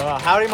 Howdy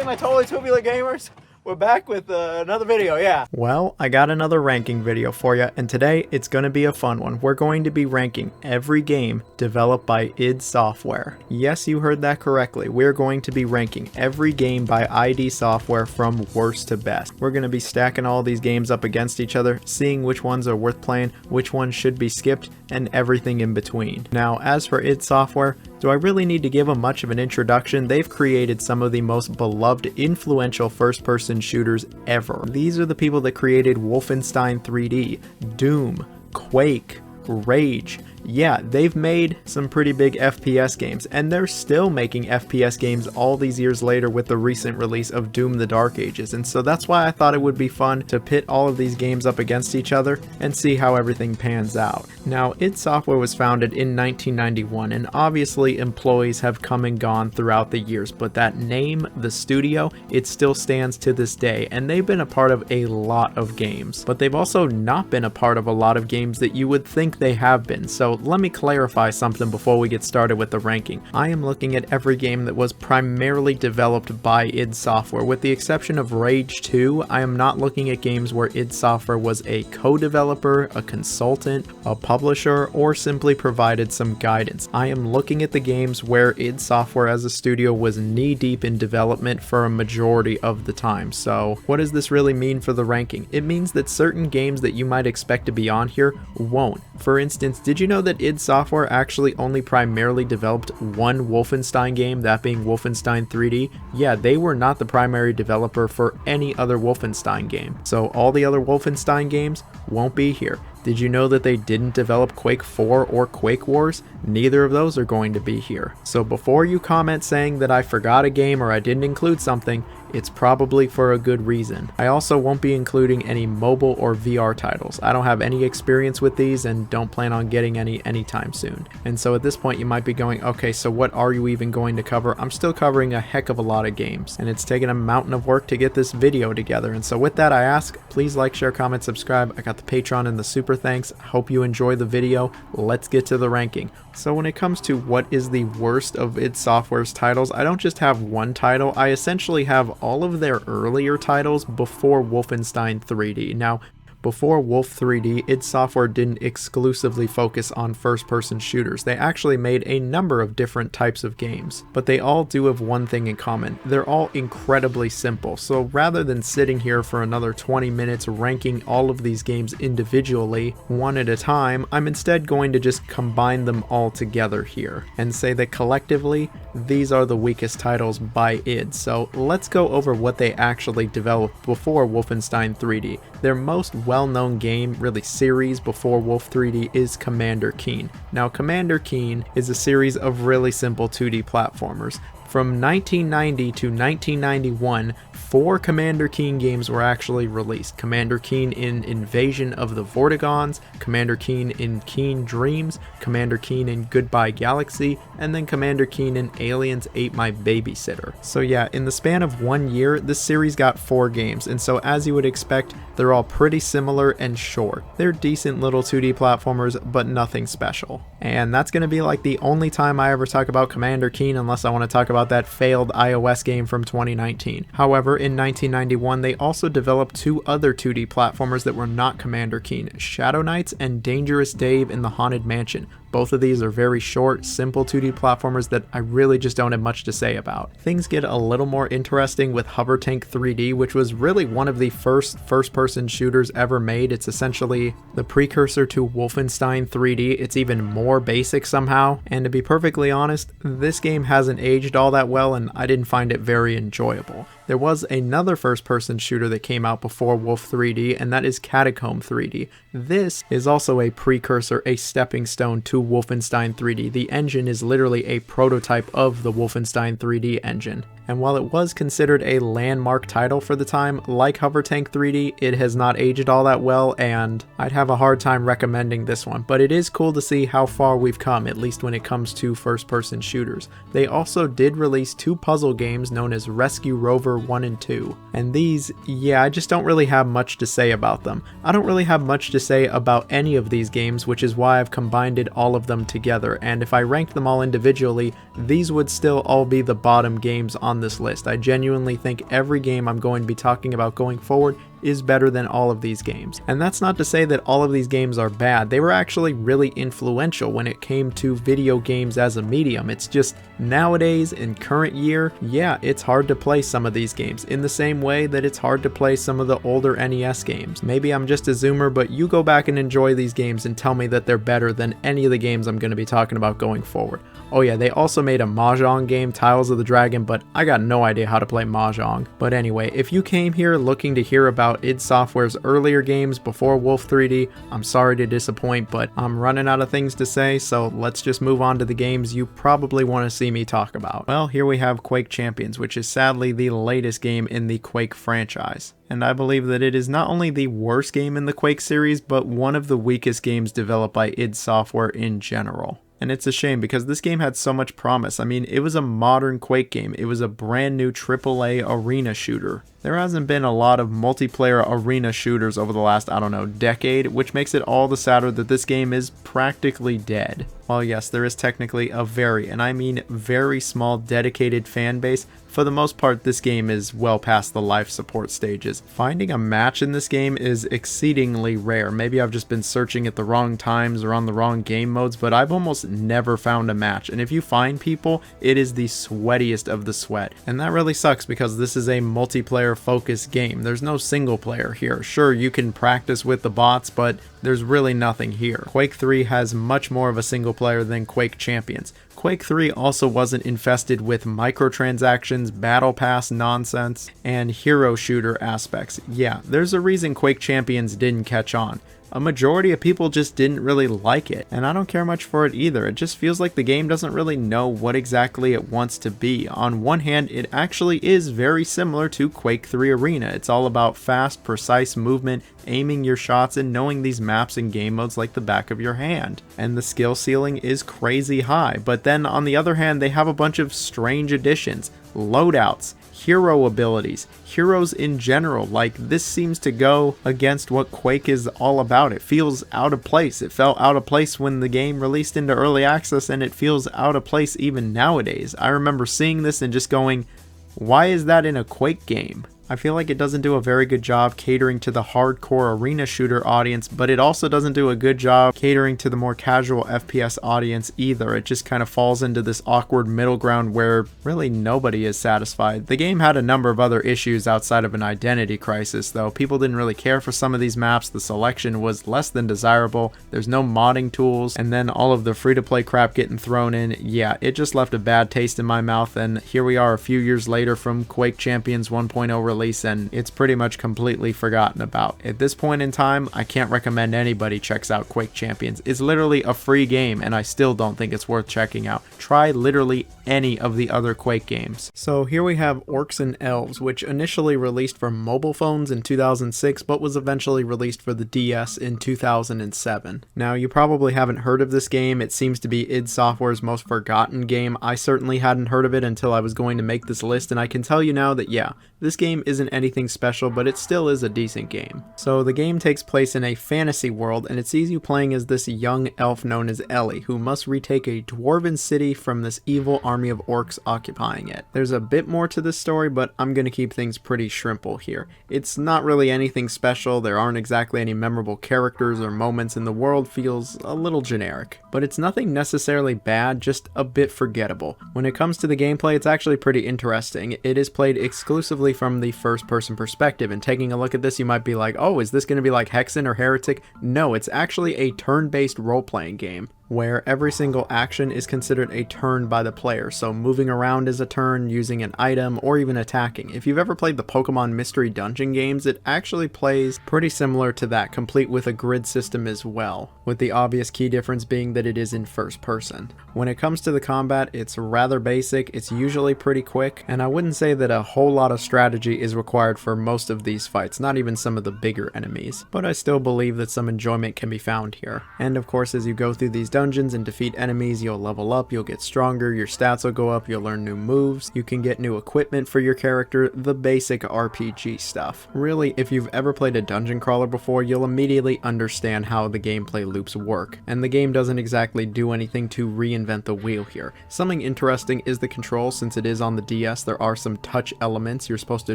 my totally tubular gamers. We're back with another video, yeah. Well, I got another ranking video for you, and today it's going to be a fun one. We're going to be ranking every game developed by id Software. Yes, you heard that correctly. We're going to be ranking every game by id Software from worst to best. We're going to be stacking all these games up against each other, seeing which ones are worth playing, which ones should be skipped, and everything in between. Now, as for id Software, do I really need to give them much of an introduction? They've created some of the most beloved, influential first-person shooters ever. These are the people that created Wolfenstein 3D, Doom, Quake, Rage. Yeah, they've made some pretty big FPS games, and they're still making FPS games all these years later with the recent release of Doom the Dark Ages, and so that's why I thought it would be fun to pit all of these games up against each other and see how everything pans out. Now, id Software was founded in 1991, and obviously employees have come and gone throughout the years, but that name, the studio, it still stands to this day, and they've been a part of a lot of games. But they've also not been a part of a lot of games that you would think they have been, so let me clarify something before we get started with the ranking. I am looking at every game that was primarily developed by id Software. With the exception of Rage 2, I am not looking at games where id Software was a co-developer, a consultant, a publisher, or simply provided some guidance. I am looking at the games where id Software as a studio was knee-deep in development for a majority of the time. So what does this really mean for the ranking? It means that certain games that you might expect to be on here won't. For instance, did you know that id Software actually only primarily developed one Wolfenstein game, that being Wolfenstein 3D? Yeah, they were not the primary developer for any other Wolfenstein game. So all the other Wolfenstein games won't be here. Did you know that they didn't develop Quake 4 or Quake Wars? Neither of those are going to be here. So before you comment saying that I forgot a game or I didn't include something, it's probably for a good reason. I also won't be including any mobile or VR titles. I don't have any experience with these and don't plan on getting any anytime soon. And so at this point you might be going, okay, so what are you even going to cover? I'm still covering a heck of a lot of games, and it's taken a mountain of work to get this video together. And so with that, I ask, please like, share, comment, subscribe. I got the Patreon and the super thanks. I hope you enjoy the video. Let's get to the ranking. So when it comes to what is the worst of id Software's titles, I don't just have one title. I essentially have all of their earlier titles before Wolfenstein 3D. Now, before Wolf 3D, id Software didn't exclusively focus on first-person shooters. They actually made a number of different types of games, but they all do have one thing in common. They're all incredibly simple, so rather than sitting here for another 20 minutes ranking all of these games individually, one at a time, I'm instead going to just combine them all together here and say that collectively, these are the weakest titles by id. So let's go over what they actually developed before Wolfenstein 3D. Their most well-known game, really series before Wolf 3D, is Commander Keen. Now, Commander Keen is a series of really simple 2D platformers. From 1990 to 1991, 4 Commander Keen games were actually released. Commander Keen in Invasion of the Vortigons, Commander Keen in Keen Dreams, Commander Keen in Goodbye Galaxy, and then Commander Keen in Aliens Ate My Babysitter. So yeah, in the span of 1 year, this series got 4 games, and so as you would expect, they're all pretty similar and short. They're decent little 2D platformers, but nothing special. And that's going to be like the only time I ever talk about Commander Keen, unless I want to talk about that failed iOS game from 2019. However, in 1991, they also developed 2 other 2D platformers that were not Commander Keen, Shadow Knights and Dangerous Dave in the Haunted Mansion. Both of these are very short, simple 2D platformers that I really just don't have much to say about. Things get a little more interesting with Hover Tank 3D, which was really one of the first-person shooters ever made. It's essentially the precursor to Wolfenstein 3D. It's even more basic somehow, and to be perfectly honest, this game hasn't aged all that well, and I didn't find it very enjoyable. There was another first-person shooter that came out before Wolf 3D, and that is Catacomb 3D. This is also a precursor, a stepping stone to Wolfenstein 3D. The engine is literally a prototype of the Wolfenstein 3D engine. And while it was considered a landmark title for the time, like Hover Tank 3D, it has not aged all that well, and I'd have a hard time recommending this one. But it is cool to see how far we've come, at least when it comes to first-person shooters. They also did release 2 puzzle games known as Rescue Rover 1 and 2. And these, yeah, I just don't really have much to say about them. I don't really have much to say about any of these games, which is why I've combined all of them together. And if I ranked them all individually, these would still all be the bottom games on on this list. I genuinely think every game I'm going to be talking about going forward is better than all of these games. And that's not to say that all of these games are bad. They were actually really influential when it came to video games as a medium. It's just nowadays, in current year, yeah, it's hard to play some of these games in the same way that it's hard to play some of the older NES games. Maybe I'm just a zoomer, but you go back and enjoy these games and tell me that they're better than any of the games I'm going to be talking about going forward. Oh yeah, they also made a Mahjong game, Tiles of the Dragon, but I got no idea how to play Mahjong. But anyway, if you came here looking to hear about id Software's earlier games before Wolf 3D, I'm sorry to disappoint, but I'm running out of things to say, so let's just move on to the games you probably want to see me talk about. Well, here we have Quake Champions, which is sadly the latest game in the Quake franchise. And I believe that it is not only the worst game in the Quake series, but one of the weakest games developed by id Software in general. And it's a shame because this game had so much promise. I mean, it was a modern Quake game. It was a brand new AAA arena shooter. There hasn't been a lot of multiplayer arena shooters over the last, I don't know, decade, which makes it all the sadder that this game is practically dead. While yes, there is technically a very, and I mean very small dedicated fan base, for the most part this game is well past the life support stages. Finding a match in this game is exceedingly rare. Maybe I've just been searching at the wrong times or on the wrong game modes, but I've almost never found a match. And if you find people, it is the sweatiest of the sweat. And that really sucks because this is a multiplayer focused game. There's no single player here. Sure, you can practice with the bots, but there's really nothing here. Quake 3 has much more of a single player than Quake Champions. Quake 3 also wasn't infested with microtransactions, battle pass nonsense, and hero shooter aspects. Yeah, there's a reason Quake Champions didn't catch on. A majority of people just didn't really like it, and I don't care much for it either. It just feels like the game doesn't really know what exactly it wants to be. On one hand, it actually is very similar to Quake 3 Arena. It's all about fast, precise movement, aiming your shots, and knowing these maps and game modes like the back of your hand. And the skill ceiling is crazy high, but then on the other hand, they have a bunch of strange additions, loadouts, hero abilities, heroes in general. Like, this seems to go against what Quake is all about. It feels out of place. It felt out of place when the game released into early access, and it feels out of place even nowadays. I remember seeing this and just going, why is that in a Quake game? I feel like it doesn't do a very good job catering to the hardcore arena shooter audience, but it also doesn't do a good job catering to the more casual FPS audience either. It just kind of falls into this awkward middle ground where really nobody is satisfied. The game had a number of other issues outside of an identity crisis, though. People didn't really care for some of these maps, the selection was less than desirable, there's no modding tools, and then all of the free-to-play crap getting thrown in. Yeah, it just left a bad taste in my mouth, and here we are a few years later from Quake Champions 1.0 release, and it's pretty much completely forgotten about. At this point in time, I can't recommend anybody checks out Quake Champions. It's literally a free game, and I still don't think it's worth checking out. Try literally any of the other Quake games. So here we have Orcs and Elves, which initially released for mobile phones in 2006, but was eventually released for the DS in 2007. Now, you probably haven't heard of this game. It seems to be id Software's most forgotten game. I certainly hadn't heard of it until I was going to make this list, and I can tell you now that yeah, this game isn't anything special, but it still is a decent game. So the game takes place in a fantasy world, and it sees you playing as this young elf known as Ellie, who must retake a dwarven city from this evil army of orcs occupying it. There's a bit more to this story, but I'm going to keep things pretty shrimple here. It's not really anything special, there aren't exactly any memorable characters or moments, and the world feels a little generic. But it's nothing necessarily bad, just a bit forgettable. When it comes to the gameplay, it's actually pretty interesting. It is played exclusively from the first-person perspective, and taking a look at this you might be like, oh, is this going to be like Hexen or Heretic? No, it's actually a turn-based role-playing game, where every single action is considered a turn by the player, so moving around is a turn, using an item, or even attacking. If you've ever played the Pokemon Mystery Dungeon games, it actually plays pretty similar to that, complete with a grid system as well, with the obvious key difference being that it is in first person. When it comes to the combat, it's rather basic, it's usually pretty quick, and I wouldn't say that a whole lot of strategy is required for most of these fights, not even some of the bigger enemies, but I still believe that some enjoyment can be found here. And of course, as you go through these dungeons and defeat enemies, you'll level up, you'll get stronger, your stats will go up, you'll learn new moves, you can get new equipment for your character, the basic RPG stuff. Really, if you've ever played a dungeon crawler before, you'll immediately understand how the gameplay loops work, and the game doesn't exactly do anything to reinvent the wheel here. Something interesting is the controls. Since it is on the DS, there are some touch elements. You're supposed to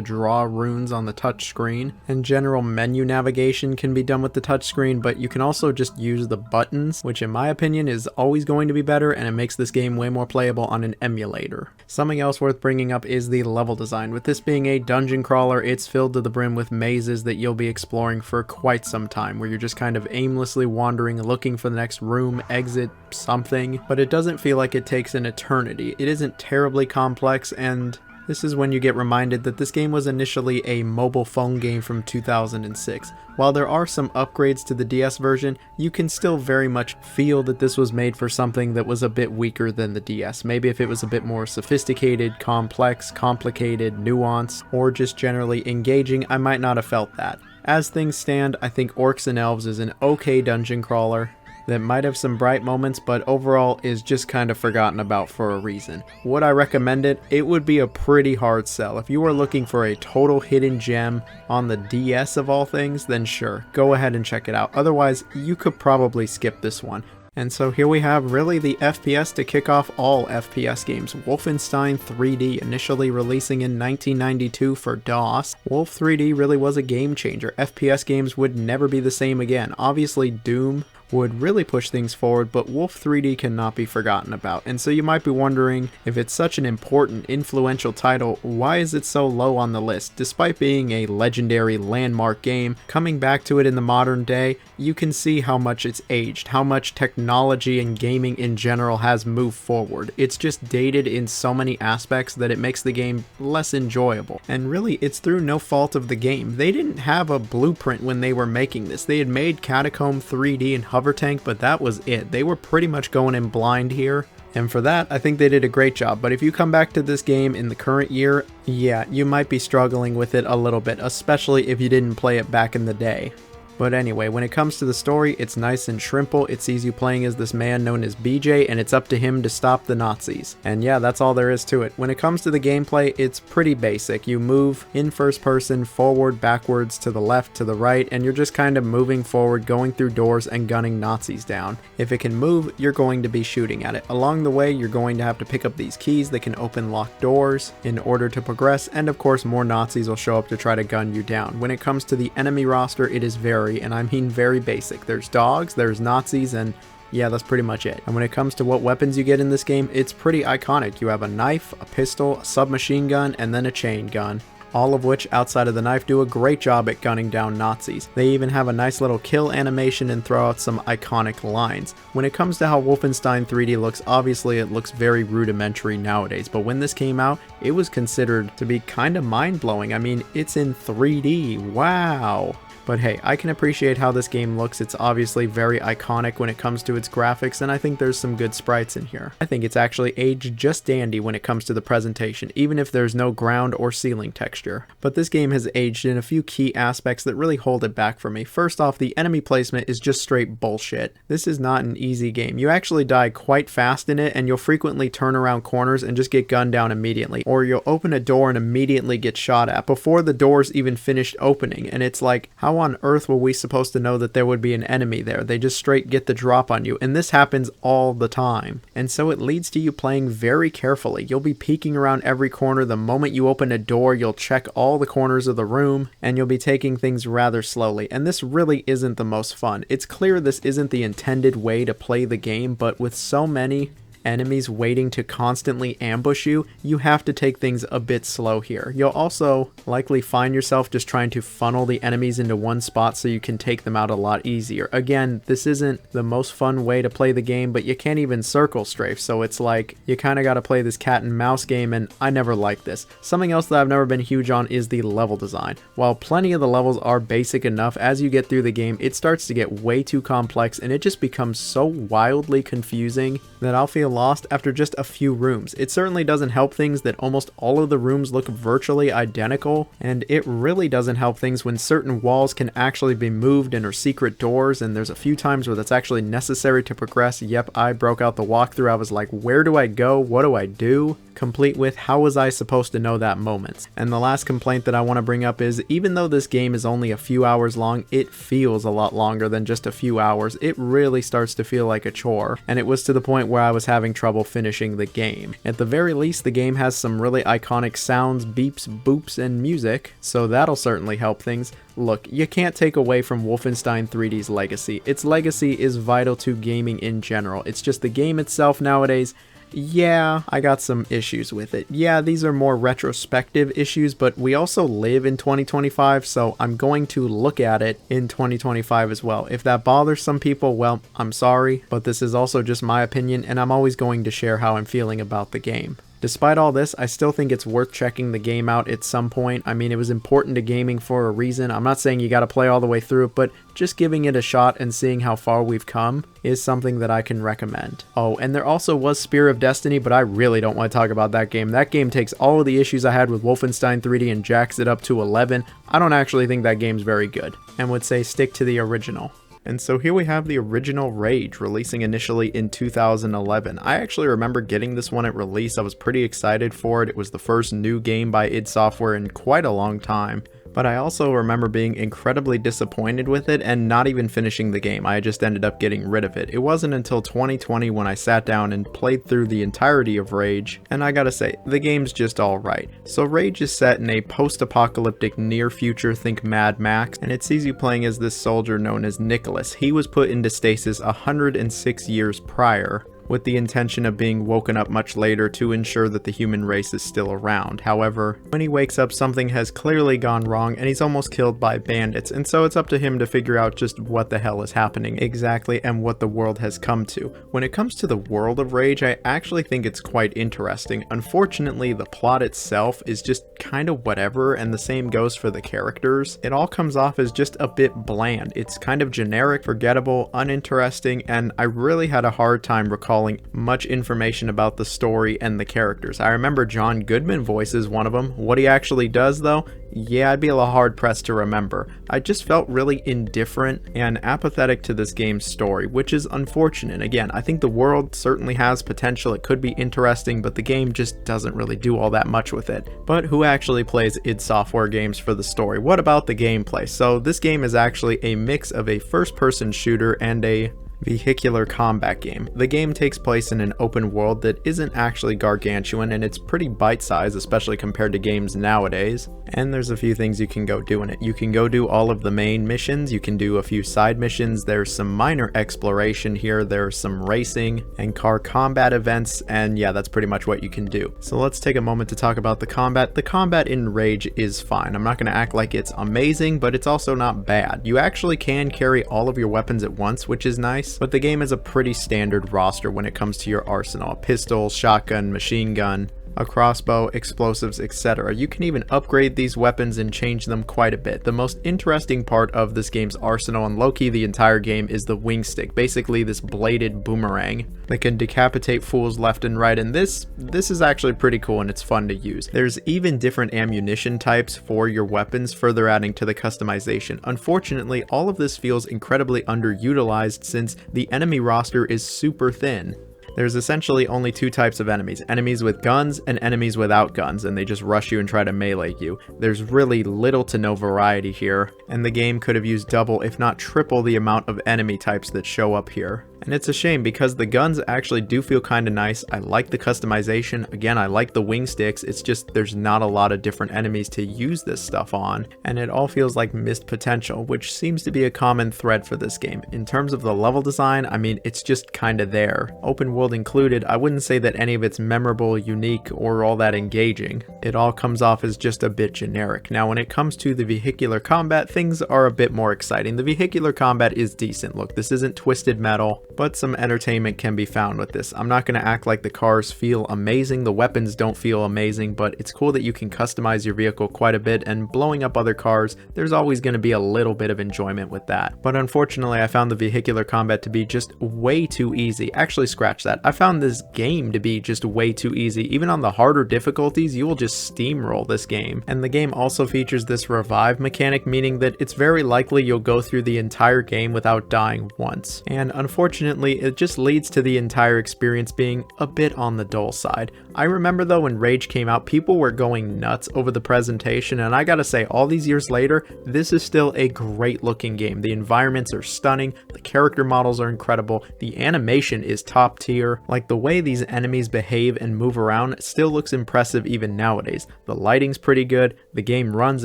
draw runes on the touch screen, and general menu navigation can be done with the touch screen, but you can also just use the buttons, which in my opinion is always going to be better, and it makes this game way more playable on an emulator. Something else worth bringing up is the level design. With this being a dungeon crawler, it's filled to the brim with mazes that you'll be exploring for quite some time, where you're just kind of aimlessly wandering, looking for the next room, exit, something, but it doesn't feel like it takes an eternity. It isn't terribly complex, and this is when you get reminded that this game was initially a mobile phone game from 2006. While there are some upgrades to the DS version, you can still very much feel that this was made for something that was a bit weaker than the DS. Maybe if it was a bit more sophisticated, complex, complicated, nuanced, or just generally engaging, I might not have felt that. As things stand, I think Orcs and Elves is an okay dungeon crawler that might have some bright moments, but overall is just kind of forgotten about for a reason. Would I recommend it? It would be a pretty hard sell. If you are looking for a total hidden gem on the DS of all things, then sure, go ahead and check it out. Otherwise, you could probably skip this one. And so here we have really the FPS to kick off all FPS games. Wolfenstein 3D, initially releasing in 1992 for DOS. Wolf 3D really was a game changer. FPS games would never be the same again. Obviously Doom would really push things forward, but Wolf 3D cannot be forgotten about. And so you might be wondering, if it's such an important, influential title, why is it so low on the list? Despite being a legendary landmark game, coming back to it in the modern day, you can see how much it's aged, how much technology and gaming in general has moved forward. It's just dated in so many aspects that it makes the game less enjoyable. And really, it's through no fault of the game. They didn't have a blueprint when they were making this. They had made Catacomb 3D and Hover Tank, but that was it. They were pretty much going in blind here, and for that I think they did a great job. But if you come back to this game in the current year, yeah, you might be struggling with it a little bit, especially if you didn't play it back in the day. But anyway, when it comes to the story, it's nice and simple. It sees you playing as this man known as BJ, and it's up to him to stop the Nazis. And yeah, that's all there is to it. When it comes to the gameplay, it's pretty basic. You move in first person, forward, backwards, to the left, to the right, and you're just kind of moving forward, going through doors and gunning Nazis down. If it can move, you're going to be shooting at it. Along the way, you're going to have to pick up these keys that can open locked doors in order to progress, and of course more Nazis will show up to try to gun you down. When it comes to the enemy roster, it is and I mean very basic. There's dogs, there's Nazis, and yeah, that's pretty much it. And when it comes to what weapons you get in this game, it's pretty iconic. You have a knife, a pistol, a submachine gun, and then a chain gun. All of which, outside of the knife, do a great job at gunning down Nazis. They even have a nice little kill animation and throw out some iconic lines. When it comes to how Wolfenstein 3D looks, obviously it looks very rudimentary nowadays, but when this came out, it was considered to be kind of mind-blowing. I mean, it's in 3D, wow! But hey, I can appreciate how this game looks. It's obviously very iconic when it comes to its graphics, and I think there's some good sprites in here. I think it's actually aged just dandy when it comes to the presentation, even if there's no ground or ceiling texture. But this game has aged in a few key aspects that really hold it back for me. First off, the enemy placement is just straight bullshit. This is not an easy game. You actually die quite fast in it, and you'll frequently turn around corners and just get gunned down immediately. Or you'll open a door and immediately get shot at before the door's even finished opening, and it's like, how on earth were we supposed to know that there would be an enemy there? They just straight get the drop on you, and this happens all the time. And so it leads to you playing very carefully. You'll be peeking around every corner. The moment you open a door, you'll check all the corners of the room, and you'll be taking things rather slowly. And this really isn't the most fun. It's clear this isn't the intended way to play the game, but with so many enemies waiting to constantly ambush you, you have to take things a bit slow here. You'll also likely find yourself just trying to funnel the enemies into one spot so you can take them out a lot easier. Again, this isn't the most fun way to play the game, but you can't even circle strafe, so it's like you kind of got to play this cat and mouse game, and I never liked this. Something else that I've never been huge on is the level design. While plenty of the levels are basic enough, as you get through the game, it starts to get way too complex, and it just becomes so wildly confusing that I'll feel lost after just a few rooms. It certainly doesn't help things that almost all of the rooms look virtually identical, and it really doesn't help things when certain walls can actually be moved and are secret doors, and there's a few times where that's actually necessary to progress. Yep, I broke out the walkthrough. I was like, where do I go? What do I do? Complete with, how was I supposed to know that moment? And the last complaint that I want to bring up is, even though this game is only a few hours long, it feels a lot longer than just a few hours. It really starts to feel like a chore, and it was to the point where I was having trouble finishing the game. At the very least, the game has some really iconic sounds, beeps, boops, and music, so that'll certainly help things. Look, you can't take away from Wolfenstein 3D's legacy. Its legacy is vital to gaming in general. It's just the game itself nowadays. Yeah, I got some issues with it. Yeah, these are more retrospective issues, but we also live in 2025, so I'm going to look at it in 2025 as well. If that bothers some people, well, I'm sorry, but this is also just my opinion, and I'm always going to share how I'm feeling about the game. Despite all this, I still think it's worth checking the game out at some point. I mean, it was important to gaming for a reason. I'm not saying you gotta play all the way through it, but just giving it a shot and seeing how far we've come is something that I can recommend. Oh, and there also was Spear of Destiny, but I really don't want to talk about that game. That game takes all of the issues I had with Wolfenstein 3D and jacks it up to 11. I don't actually think that game's very good, and would say stick to the original. And so here we have the original Rage, releasing initially in 2011. I actually remember getting this one at release. I was pretty excited for it. It was the first new game by id Software in quite a long time. But I also remember being incredibly disappointed with it and not even finishing the game. I just ended up getting rid of it. It wasn't until 2020 when I sat down and played through the entirety of Rage, and I gotta say, the game's just alright. So Rage is set in a post-apocalyptic near future, think Mad Max, and it sees you playing as this soldier known as Nicholas. He was put into stasis 106 years prior, with the intention of being woken up much later to ensure that the human race is still around. However, when he wakes up, something has clearly gone wrong and he's almost killed by bandits, and so it's up to him to figure out just what the hell is happening exactly and what the world has come to. When it comes to the world of Rage, I actually think it's quite interesting. Unfortunately, the plot itself is just kind of whatever, and the same goes for the characters. It all comes off as just a bit bland. It's kind of generic, forgettable, uninteresting, and I really had a hard time recalling much information about the story and the characters. I remember John Goodman voices one of them. What he actually does though, yeah, I'd be a little hard pressed to remember. I just felt really indifferent and apathetic to this game's story, which is unfortunate. Again, I think the world certainly has potential, it could be interesting, but the game just doesn't really do all that much with it. But who actually plays id Software games for the story? What about the gameplay? So this game is actually a mix of a first-person shooter and a vehicular combat game. The game takes place in an open world that isn't actually gargantuan, and it's pretty bite-sized, especially compared to games nowadays. And there's a few things you can go do in it. You can go do all of the main missions, you can do a few side missions, there's some minor exploration here, there's some racing and car combat events, and yeah, that's pretty much what you can do. So let's take a moment to talk about the combat. The combat in Rage is fine. I'm not going to act like it's amazing, but it's also not bad. You actually can carry all of your weapons at once, which is nice. But the game is a pretty standard roster when it comes to your arsenal: a pistol, shotgun, machine gun, a crossbow, explosives, etc. You can even upgrade these weapons and change them quite a bit. The most interesting part of this game's arsenal, and low-key the entire game, is the wing stick, basically this bladed boomerang that can decapitate fools left and right, and this is actually pretty cool and it's fun to use. There's even different ammunition types for your weapons, further adding to the customization. Unfortunately, all of this feels incredibly underutilized since the enemy roster is super thin. There's essentially only two types of enemies: enemies with guns and enemies without guns, and they just rush you and try to melee you. There's really little to no variety here, and the game could have used double if not triple the amount of enemy types that show up here. And it's a shame because the guns actually do feel kind of nice. I like the customization. Again, I like the wing sticks. It's just there's not a lot of different enemies to use this stuff on, and it all feels like missed potential, which seems to be a common thread for this game. In terms of the level design, I mean, it's just kind of there. Open world included, I wouldn't say that any of it's memorable, unique, or all that engaging. It all comes off as just a bit generic. Now, when it comes to the vehicular combat, things are a bit more exciting. The vehicular combat is decent. Look, this isn't Twisted Metal. but some entertainment can be found with this. I'm not going to act like the cars feel amazing, the weapons don't feel amazing, but it's cool that you can customize your vehicle quite a bit, and blowing up other cars, there's always going to be a little bit of enjoyment with that. But unfortunately, I found the vehicular combat to be just way too easy. Actually, scratch that. I found this game to be just way too easy. Even on the harder difficulties, you will just steamroll this game. And the game also features this revive mechanic, meaning that it's very likely you'll go through the entire game without dying once. And unfortunately, it just leads to the entire experience being a bit on the dull side. I remember though when Rage came out, people were going nuts over the presentation, and I gotta say, all these years later, this is still a great looking game. The environments are stunning, the character models are incredible, the animation is top tier, like the way these enemies behave and move around still looks impressive even nowadays. The lighting's pretty good, the game runs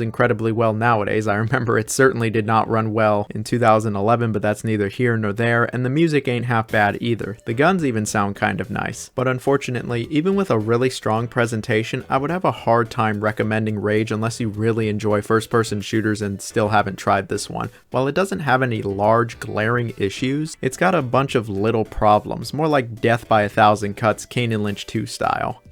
incredibly well nowadays. I remember it certainly did not run well in 2011, but that's neither here nor there, and the music ain't half bad either. The guns even sound kind of nice. But unfortunately, even with a really strong presentation, I would have a hard time recommending Rage unless you really enjoy first-person shooters and still haven't tried this one. While it doesn't have any large glaring issues, it's got a bunch of little problems, more like Death by a Thousand Cuts, Kane and Lynch 2 style.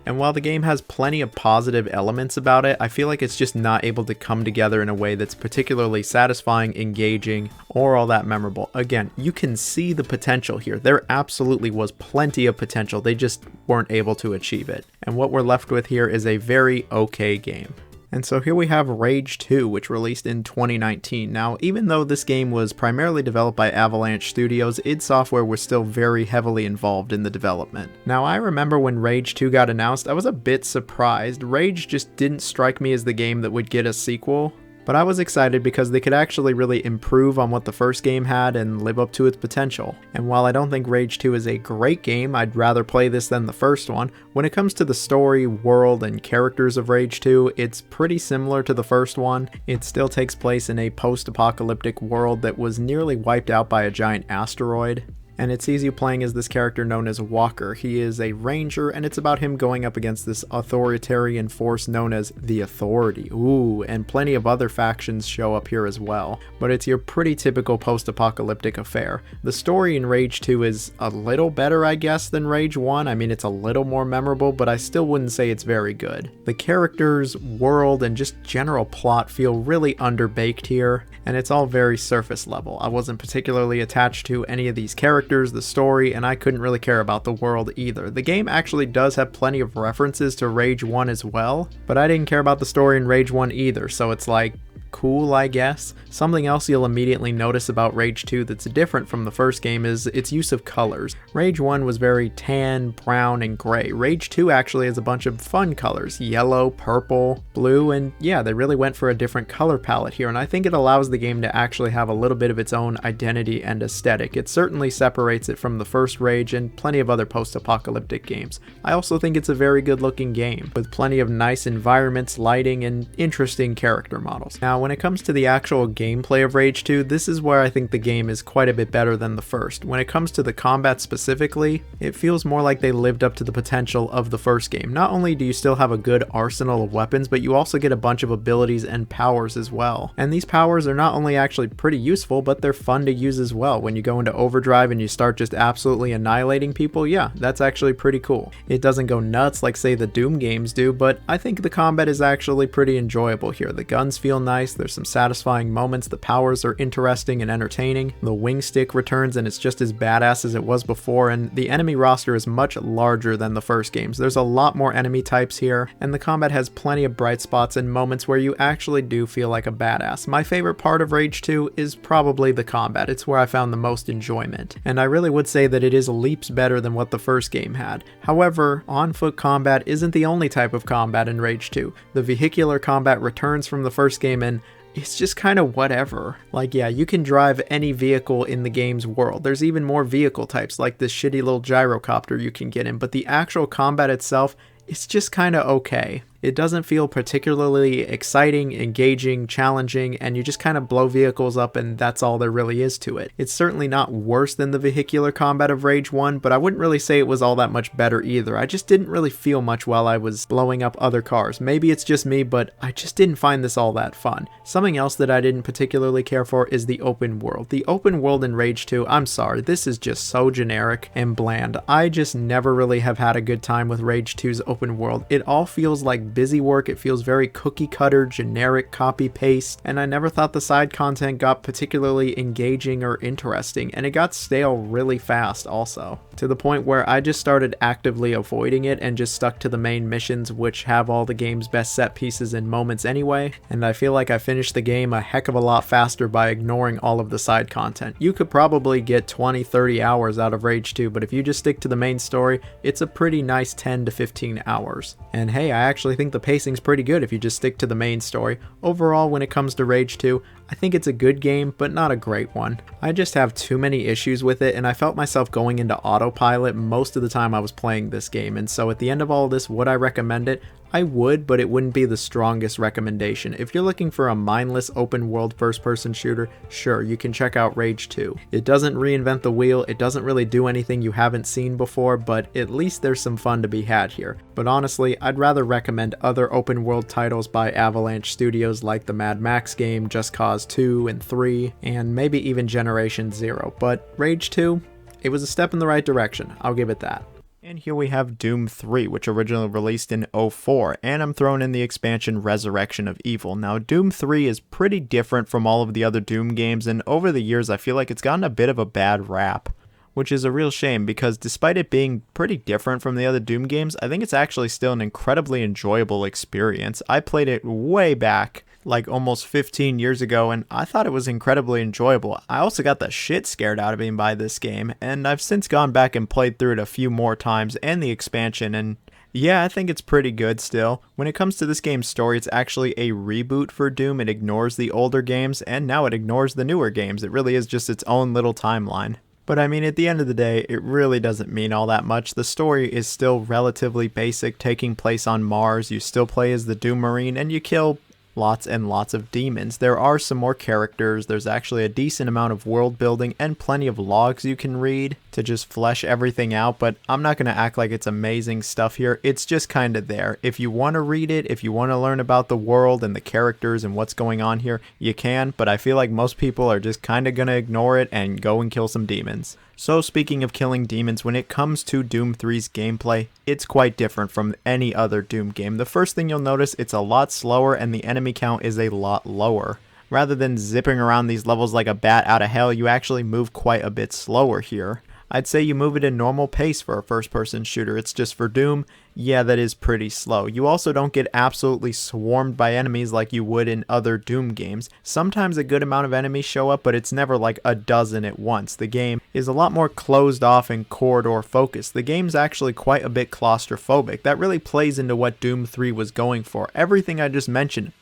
And while the game has plenty of positive elements about it, I feel like it's just not able to come together in a way that's particularly satisfying, engaging, or all that memorable. Again, you can see the potential here. There absolutely was plenty of potential, they just weren't able to achieve it. And what we're left with here is a very okay game. And so here we have Rage 2, which released in 2019. Now, even though this game was primarily developed by Avalanche Studios, id Software was still very heavily involved in the development. Now, I remember when Rage 2 got announced, I was a bit surprised. Rage just didn't strike me as the game that would get a sequel. But I was excited because they could actually really improve on what the first game had and live up to its potential. And while I don't think Rage 2 is a great game, I'd rather play this than the first one. When it comes to the story, world, and characters of Rage 2, it's pretty similar to the first one. It still takes place in a post-apocalyptic world that was nearly wiped out by a giant asteroid. And it sees you playing as this character known as Walker. He is a ranger, and it's about him going up against this authoritarian force known as the Authority. Ooh, and plenty of other factions show up here as well. But it's your pretty typical post-apocalyptic affair. The story in Rage 2 is a little better, I guess, than Rage 1. I mean, it's a little more memorable, but I still wouldn't say it's very good. The characters, world, and just general plot feel really underbaked here, and it's all very surface level. I wasn't particularly attached to any of these characters, the story, and I couldn't really care about the world either. The game actually does have plenty of references to Rage 1 as well, but I didn't care about the story in Rage 1 either, so it's like, cool, I guess. Something else you'll immediately notice about Rage 2 that's different from the first game is its use of colors. Rage 1 was very tan, brown, and gray. Rage 2 actually has a bunch of fun colors, yellow, purple, blue, and yeah, they really went for a different color palette here, and I think it allows the game to actually have a little bit of its own identity and aesthetic. It certainly separates it from the first Rage and plenty of other post-apocalyptic games. I also think it's a very good looking game, with plenty of nice environments, lighting, and interesting character models. Now, when it comes to the actual gameplay of Rage 2, this is where I think the game is quite a bit better than the first. When it comes to the combat specifically, it feels more like they lived up to the potential of the first game. Not only do you still have a good arsenal of weapons, but you also get a bunch of abilities and powers as well. And these powers are not only actually pretty useful, but they're fun to use as well. When you go into overdrive and you start just absolutely annihilating people, yeah, that's actually pretty cool. It doesn't go nuts like say the Doom games do, but I think the combat is actually pretty enjoyable here. The guns feel nice, there's some satisfying moments, the powers are interesting and entertaining, the wing stick returns and it's just as badass as it was before, and the enemy roster is much larger than the first games. There's a lot more enemy types here, and the combat has plenty of bright spots and moments where you actually do feel like a badass. My favorite part of Rage 2 is probably the combat. It's where I found the most enjoyment, and I really would say that it is leaps better than what the first game had. However, on-foot combat isn't the only type of combat in Rage 2. The vehicular combat returns from the first game, and it's just kind of whatever. Like, yeah, you can drive any vehicle in the game's world. There's even more vehicle types, like this shitty little gyrocopter you can get in, but the actual combat itself, it's just kind of okay. It doesn't feel particularly exciting, engaging, challenging, and you just kind of blow vehicles up and that's all there really is to it. It's certainly not worse than the vehicular combat of Rage 1, but I wouldn't really say it was all that much better either. I just didn't really feel much while I was blowing up other cars. Maybe it's just me, but I just didn't find this all that fun. Something else that I didn't particularly care for is the open world. The open world in Rage 2, I'm sorry, this is just so generic and bland. I just never really have had a good time with Rage 2's open world. It all feels like busy work, it feels very cookie cutter, generic, copy paste, and I never thought the side content got particularly engaging or interesting, and it got stale really fast also, to the point where I just started actively avoiding it and just stuck to the main missions, which have all the game's best set pieces and moments anyway, and I feel like I finished the game a heck of a lot faster by ignoring all of the side content. You could probably get 20-30 hours out of Rage 2, but if you just stick to the main story, it's a pretty nice 10 to 15 hours. And hey, I actually think the pacing's pretty good if you just stick to the main story. Overall, when it comes to Rage 2, I think it's a good game, but not a great one. I just have too many issues with it, and I felt myself going into autopilot most of the time I was playing this game, and so at the end of all this, would I recommend it? I would, but it wouldn't be the strongest recommendation. If you're looking for a mindless open world first person shooter, sure, you can check out Rage 2. It doesn't reinvent the wheel, it doesn't really do anything you haven't seen before, but at least there's some fun to be had here. But honestly, I'd rather recommend other open world titles by Avalanche Studios like the Mad Max game, Just Cause 2 and 3, and maybe even Generation Zero. But Rage 2, it was a step in the right direction, I'll give it that. And here we have Doom 3, which originally released in 2004, and I'm throwing in the expansion Resurrection of Evil. Now, Doom 3 is pretty different from all of the other Doom games, and over the years I feel like it's gotten a bit of a bad rap, which is a real shame because despite it being pretty different from the other Doom games, I think it's actually still an incredibly enjoyable experience. I played it way back, like almost 15 years ago, and I thought it was incredibly enjoyable. I also got the shit scared out of me by this game, and I've since gone back and played through it a few more times and the expansion, and yeah, I think it's pretty good still. When it comes to this game's story, it's actually a reboot for Doom. It ignores the older games, and now it ignores the newer games. It really is just its own little timeline. But I mean, at the end of the day, it really doesn't mean all that much. The story is still relatively basic, taking place on Mars. You still play as the Doom Marine, and you kill lots and lots of demons. There are some more characters, there's actually a decent amount of world building and plenty of logs you can read to just flesh everything out, but I'm not going to act like it's amazing stuff here. It's just kind of there. If you want to read it, if you want to learn about the world and the characters and what's going on here, you can, but I feel like most people are just kind of going to ignore it and go and kill some demons. So speaking of killing demons, when it comes to Doom 3's gameplay, it's quite different from any other Doom game. The first thing you'll notice, it's a lot slower and the enemy count is a lot lower. Rather than zipping around these levels like a bat out of hell, you actually move quite a bit slower here. I'd say you move at a normal pace for a first-person shooter. It's just for Doom, yeah, that is pretty slow. You also don't get absolutely swarmed by enemies like you would in other Doom games. Sometimes a good amount of enemies show up, but it's never like a dozen at once. The game is a lot more closed off and corridor focused. The game's actually quite a bit claustrophobic. That really plays into what Doom 3 was going for. Everything I just mentioned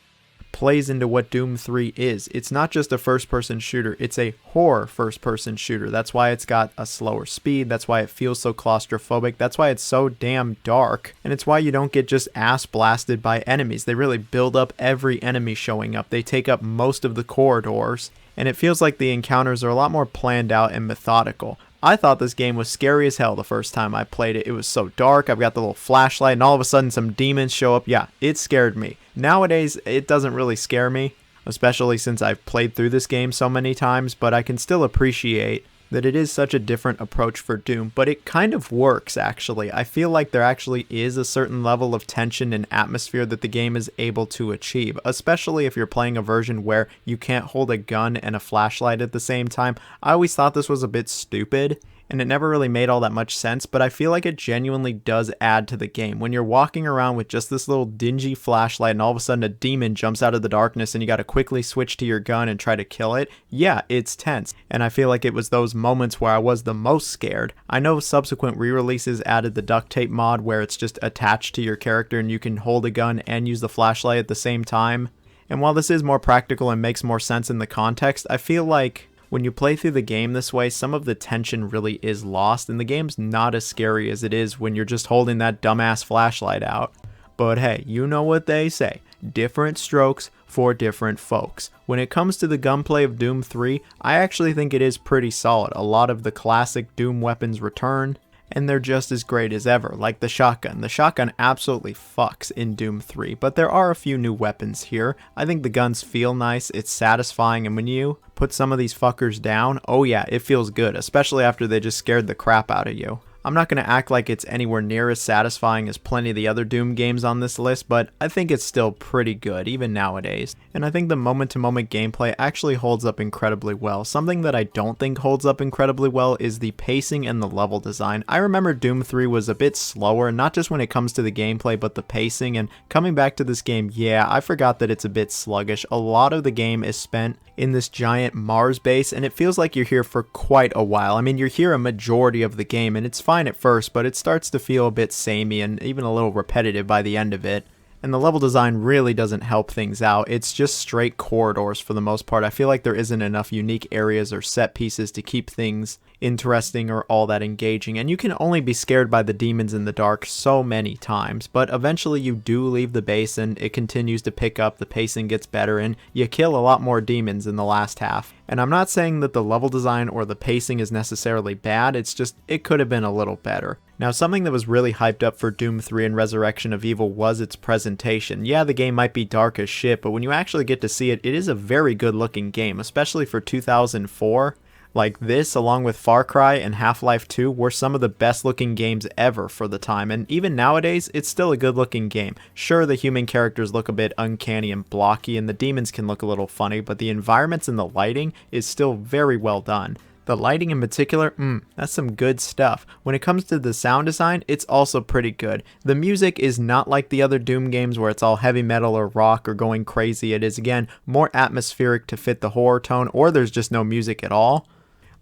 plays into what Doom 3 is. It's not just a first-person shooter, it's a horror first-person shooter. That's why it's got a slower speed, that's why it feels so claustrophobic, that's why it's so damn dark, and it's why you don't get just ass blasted by enemies. They really build up every enemy showing up. They take up most of the corridors, and it feels like the encounters are a lot more planned out and methodical. I thought this game was scary as hell the first time I played it. It was so dark, I've got the little flashlight, and all of a sudden some demons show up. Yeah, it scared me. Nowadays, it doesn't really scare me, especially since I've played through this game so many times, but I can still appreciate that it is such a different approach for Doom, but it kind of works actually. I feel like there actually is a certain level of tension and atmosphere that the game is able to achieve, especially if you're playing a version where you can't hold a gun and a flashlight at the same time. I always thought this was a bit stupid, and it never really made all that much sense, but I feel like it genuinely does add to the game. When you're walking around with just this little dingy flashlight and all of a sudden a demon jumps out of the darkness and you gotta quickly switch to your gun and try to kill it, yeah, it's tense. And I feel like it was those moments where I was the most scared. I know subsequent re-releases added the duct tape mod where it's just attached to your character and you can hold a gun and use the flashlight at the same time. And while this is more practical and makes more sense in the context, I feel like when you play through the game this way, some of the tension really is lost, and the game's not as scary as it is when you're just holding that dumbass flashlight out. But hey, you know what they say, different strokes for different folks. When it comes to the gunplay of Doom 3, I actually think it is pretty solid. A lot of the classic Doom weapons return, and they're just as great as ever, like the shotgun. The shotgun absolutely fucks in Doom 3, but there are a few new weapons here. I think the guns feel nice, it's satisfying, and when you put some of these fuckers down, oh yeah, it feels good, especially after they just scared the crap out of you. I'm not going to act like it's anywhere near as satisfying as plenty of the other Doom games on this list, but I think it's still pretty good, even nowadays. And I think the moment-to-moment gameplay actually holds up incredibly well. Something that I don't think holds up incredibly well is the pacing and the level design. I remember Doom 3 was a bit slower, not just when it comes to the gameplay, but the pacing. And coming back to this game, yeah, I forgot that it's a bit sluggish. A lot of the game is spent in this giant Mars base, and it feels like you're here for quite a while. I mean, you're here a majority of the game, and it's fine at first, but it starts to feel a bit samey and even a little repetitive by the end of it. And the level design really doesn't help things out. It's just straight corridors for the most part. I feel like there isn't enough unique areas or set pieces to keep things interesting or all that engaging, and you can only be scared by the demons in the dark so many times, but eventually you do leave the base and it continues to pick up, the pacing gets better, and you kill a lot more demons in the last half. And I'm not saying that the level design or the pacing is necessarily bad, it's just it could have been a little better. Now, something that was really hyped up for Doom 3 and Resurrection of Evil was its presentation. Yeah, the game might be dark as shit, but when you actually get to see it, it is a very good looking game, especially for 2004. Like this, along with Far Cry and Half-Life 2, were some of the best looking games ever for the time, and even nowadays, it's still a good looking game. Sure, the human characters look a bit uncanny and blocky, and the demons can look a little funny, but the environments and the lighting is still very well done. The lighting in particular, that's some good stuff. When it comes to the sound design, it's also pretty good. The music is not like the other Doom games where it's all heavy metal or rock or going crazy. It is, again, more atmospheric to fit the horror tone, or there's just no music at all.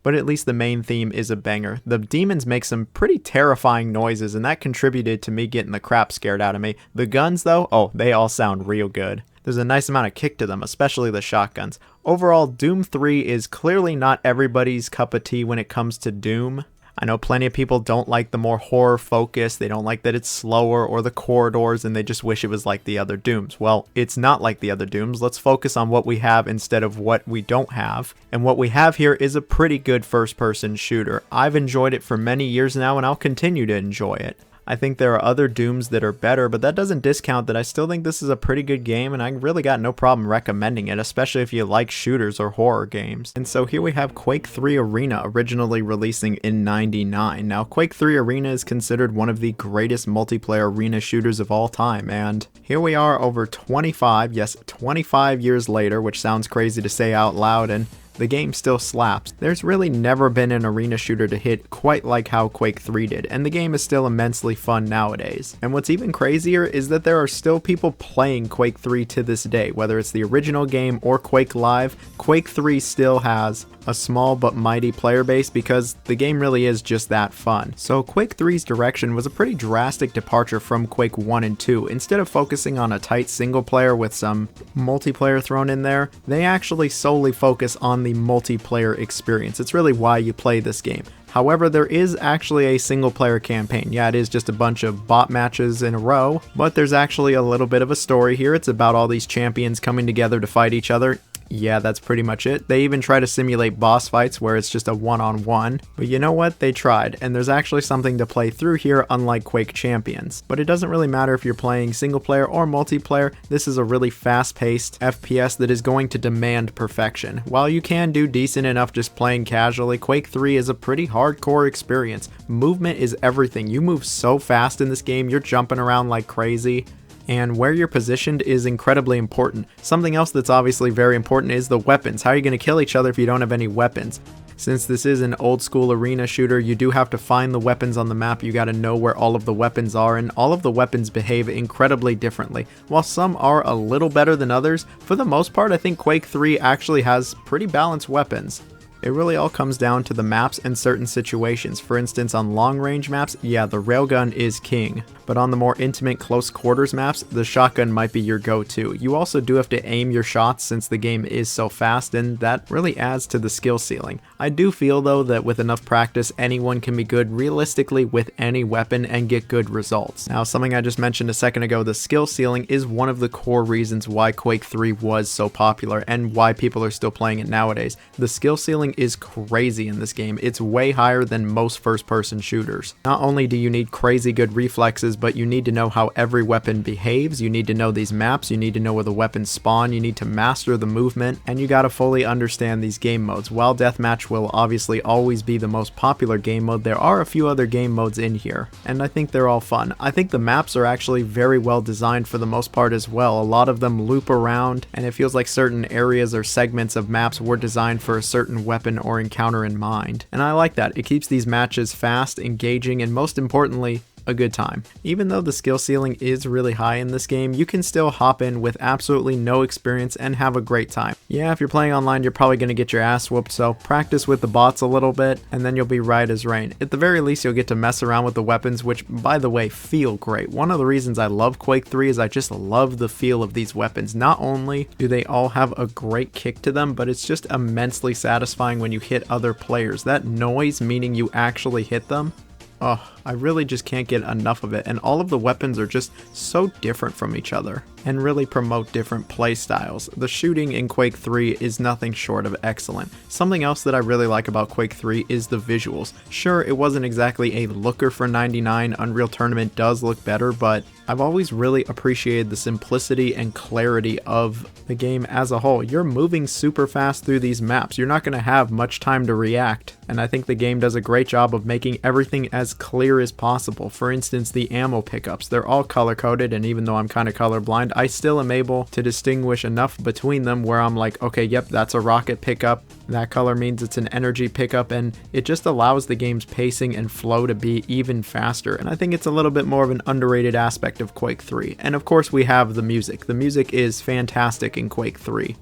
But at least the main theme is a banger. The demons make some pretty terrifying noises, and that contributed to me getting the crap scared out of me. The guns, though, oh, they all sound real good. There's a nice amount of kick to them, especially the shotguns. Overall, Doom 3 is clearly not everybody's cup of tea when it comes to Doom. I know plenty of people don't like the more horror focus, they don't like that it's slower or the corridors, and they just wish it was like the other Dooms. Well, it's not like the other Dooms. Let's focus on what we have instead of what we don't have. And what we have here is a pretty good first-person shooter. I've enjoyed it for many years now, and I'll continue to enjoy it. I think there are other Dooms that are better, but that doesn't discount that I still think this is a pretty good game, and I really got no problem recommending it, especially if you like shooters or horror games. And so here we have Quake 3 Arena, originally releasing in '99. Now, Quake 3 Arena is considered one of the greatest multiplayer arena shooters of all time, and here we are over 25 years later, which sounds crazy to say out loud, and the game still slaps. There's really never been an arena shooter to hit quite like how Quake 3 did, and the game is still immensely fun nowadays. And what's even crazier is that there are still people playing Quake 3 to this day, whether it's the original game or Quake Live. Quake 3 still has a small but mighty player base because the game really is just that fun. So Quake 3's direction was a pretty drastic departure from Quake 1 and 2. Instead of focusing on a tight single player with some multiplayer thrown in there, they actually solely focus on the multiplayer experience. It's really why you play this game. However, there is actually a single player campaign. Yeah, it is just a bunch of bot matches in a row, but there's actually a little bit of a story here. It's about all these champions coming together to fight each other. Yeah, that's pretty much it. They even try to simulate boss fights where it's just a one-on-one. But you know what? They tried, and there's actually something to play through here, unlike Quake Champions. But it doesn't really matter if you're playing single player or multiplayer. This is a really fast-paced FPS that is going to demand perfection. While you can do decent enough just playing casually, Quake 3 is a pretty hardcore experience. Movement is everything. You move so fast in this game, you're jumping around like crazy. And where you're positioned is incredibly important. Something else that's obviously very important is the weapons. How are you going to kill each other if you don't have any weapons? Since this is an old school arena shooter, you do have to find the weapons on the map. You got to know where all of the weapons are, and all of the weapons behave incredibly differently. While some are a little better than others, for the most part I think Quake 3 actually has pretty balanced weapons. It really all comes down to the maps and certain situations. For instance, on long range maps, yeah, the railgun is king. But on the more intimate close quarters maps, the shotgun might be your go-to. You also do have to aim your shots since the game is so fast, and that really adds to the skill ceiling. I do feel though that with enough practice, anyone can be good realistically with any weapon and get good results. Now, something I just mentioned a second ago, the skill ceiling is one of the core reasons why Quake 3 was so popular and why people are still playing it nowadays. The skill ceiling is crazy in this game. It's way higher than most first-person shooters. Not only do you need crazy good reflexes, but you need to know how every weapon behaves, you need to know these maps, you need to know where the weapons spawn, you need to master the movement, and you gotta fully understand these game modes. While Deathmatch will obviously always be the most popular game mode, there are a few other game modes in here, and I think they're all fun. I think the maps are actually very well designed for the most part as well. A lot of them loop around, and it feels like certain areas or segments of maps were designed for a certain weapon or encounter in mind. And I like that. It keeps these matches fast, engaging, and most importantly, a good time. Even though the skill ceiling is really high in this game, you can still hop in with absolutely no experience and have a great time. Yeah, if you're playing online, you're probably going to get your ass whooped, so practice with the bots a little bit, and then you'll be right as rain. At the very least, you'll get to mess around with the weapons, which, by the way, feel great. One of the reasons I love Quake 3 is I just love the feel of these weapons. Not only do they all have a great kick to them, but it's just immensely satisfying when you hit other players. That noise, meaning you actually hit them, oh, I really just can't get enough of it, and all of the weapons are just so different from each other and really promote different play styles. The shooting in Quake 3 is nothing short of excellent. Something else that I really like about Quake 3 is the visuals. Sure, it wasn't exactly a looker for 99, Unreal Tournament does look better, but I've always really appreciated the simplicity and clarity of the game as a whole. You're moving super fast through these maps, you're not going to have much time to react, and I think the game does a great job of making everything as clear as possible. For instance, the ammo pickups, they're all color coded, and even though I'm kind of colorblind, I still am able to distinguish enough between them where I'm like, okay, yep, that's a rocket pickup, that color means it's an energy pickup, and it just allows the game's pacing and flow to be even faster. And I think it's a little bit more of an underrated aspect of Quake 3. And of course we have the music. The music is fantastic in Quake 3.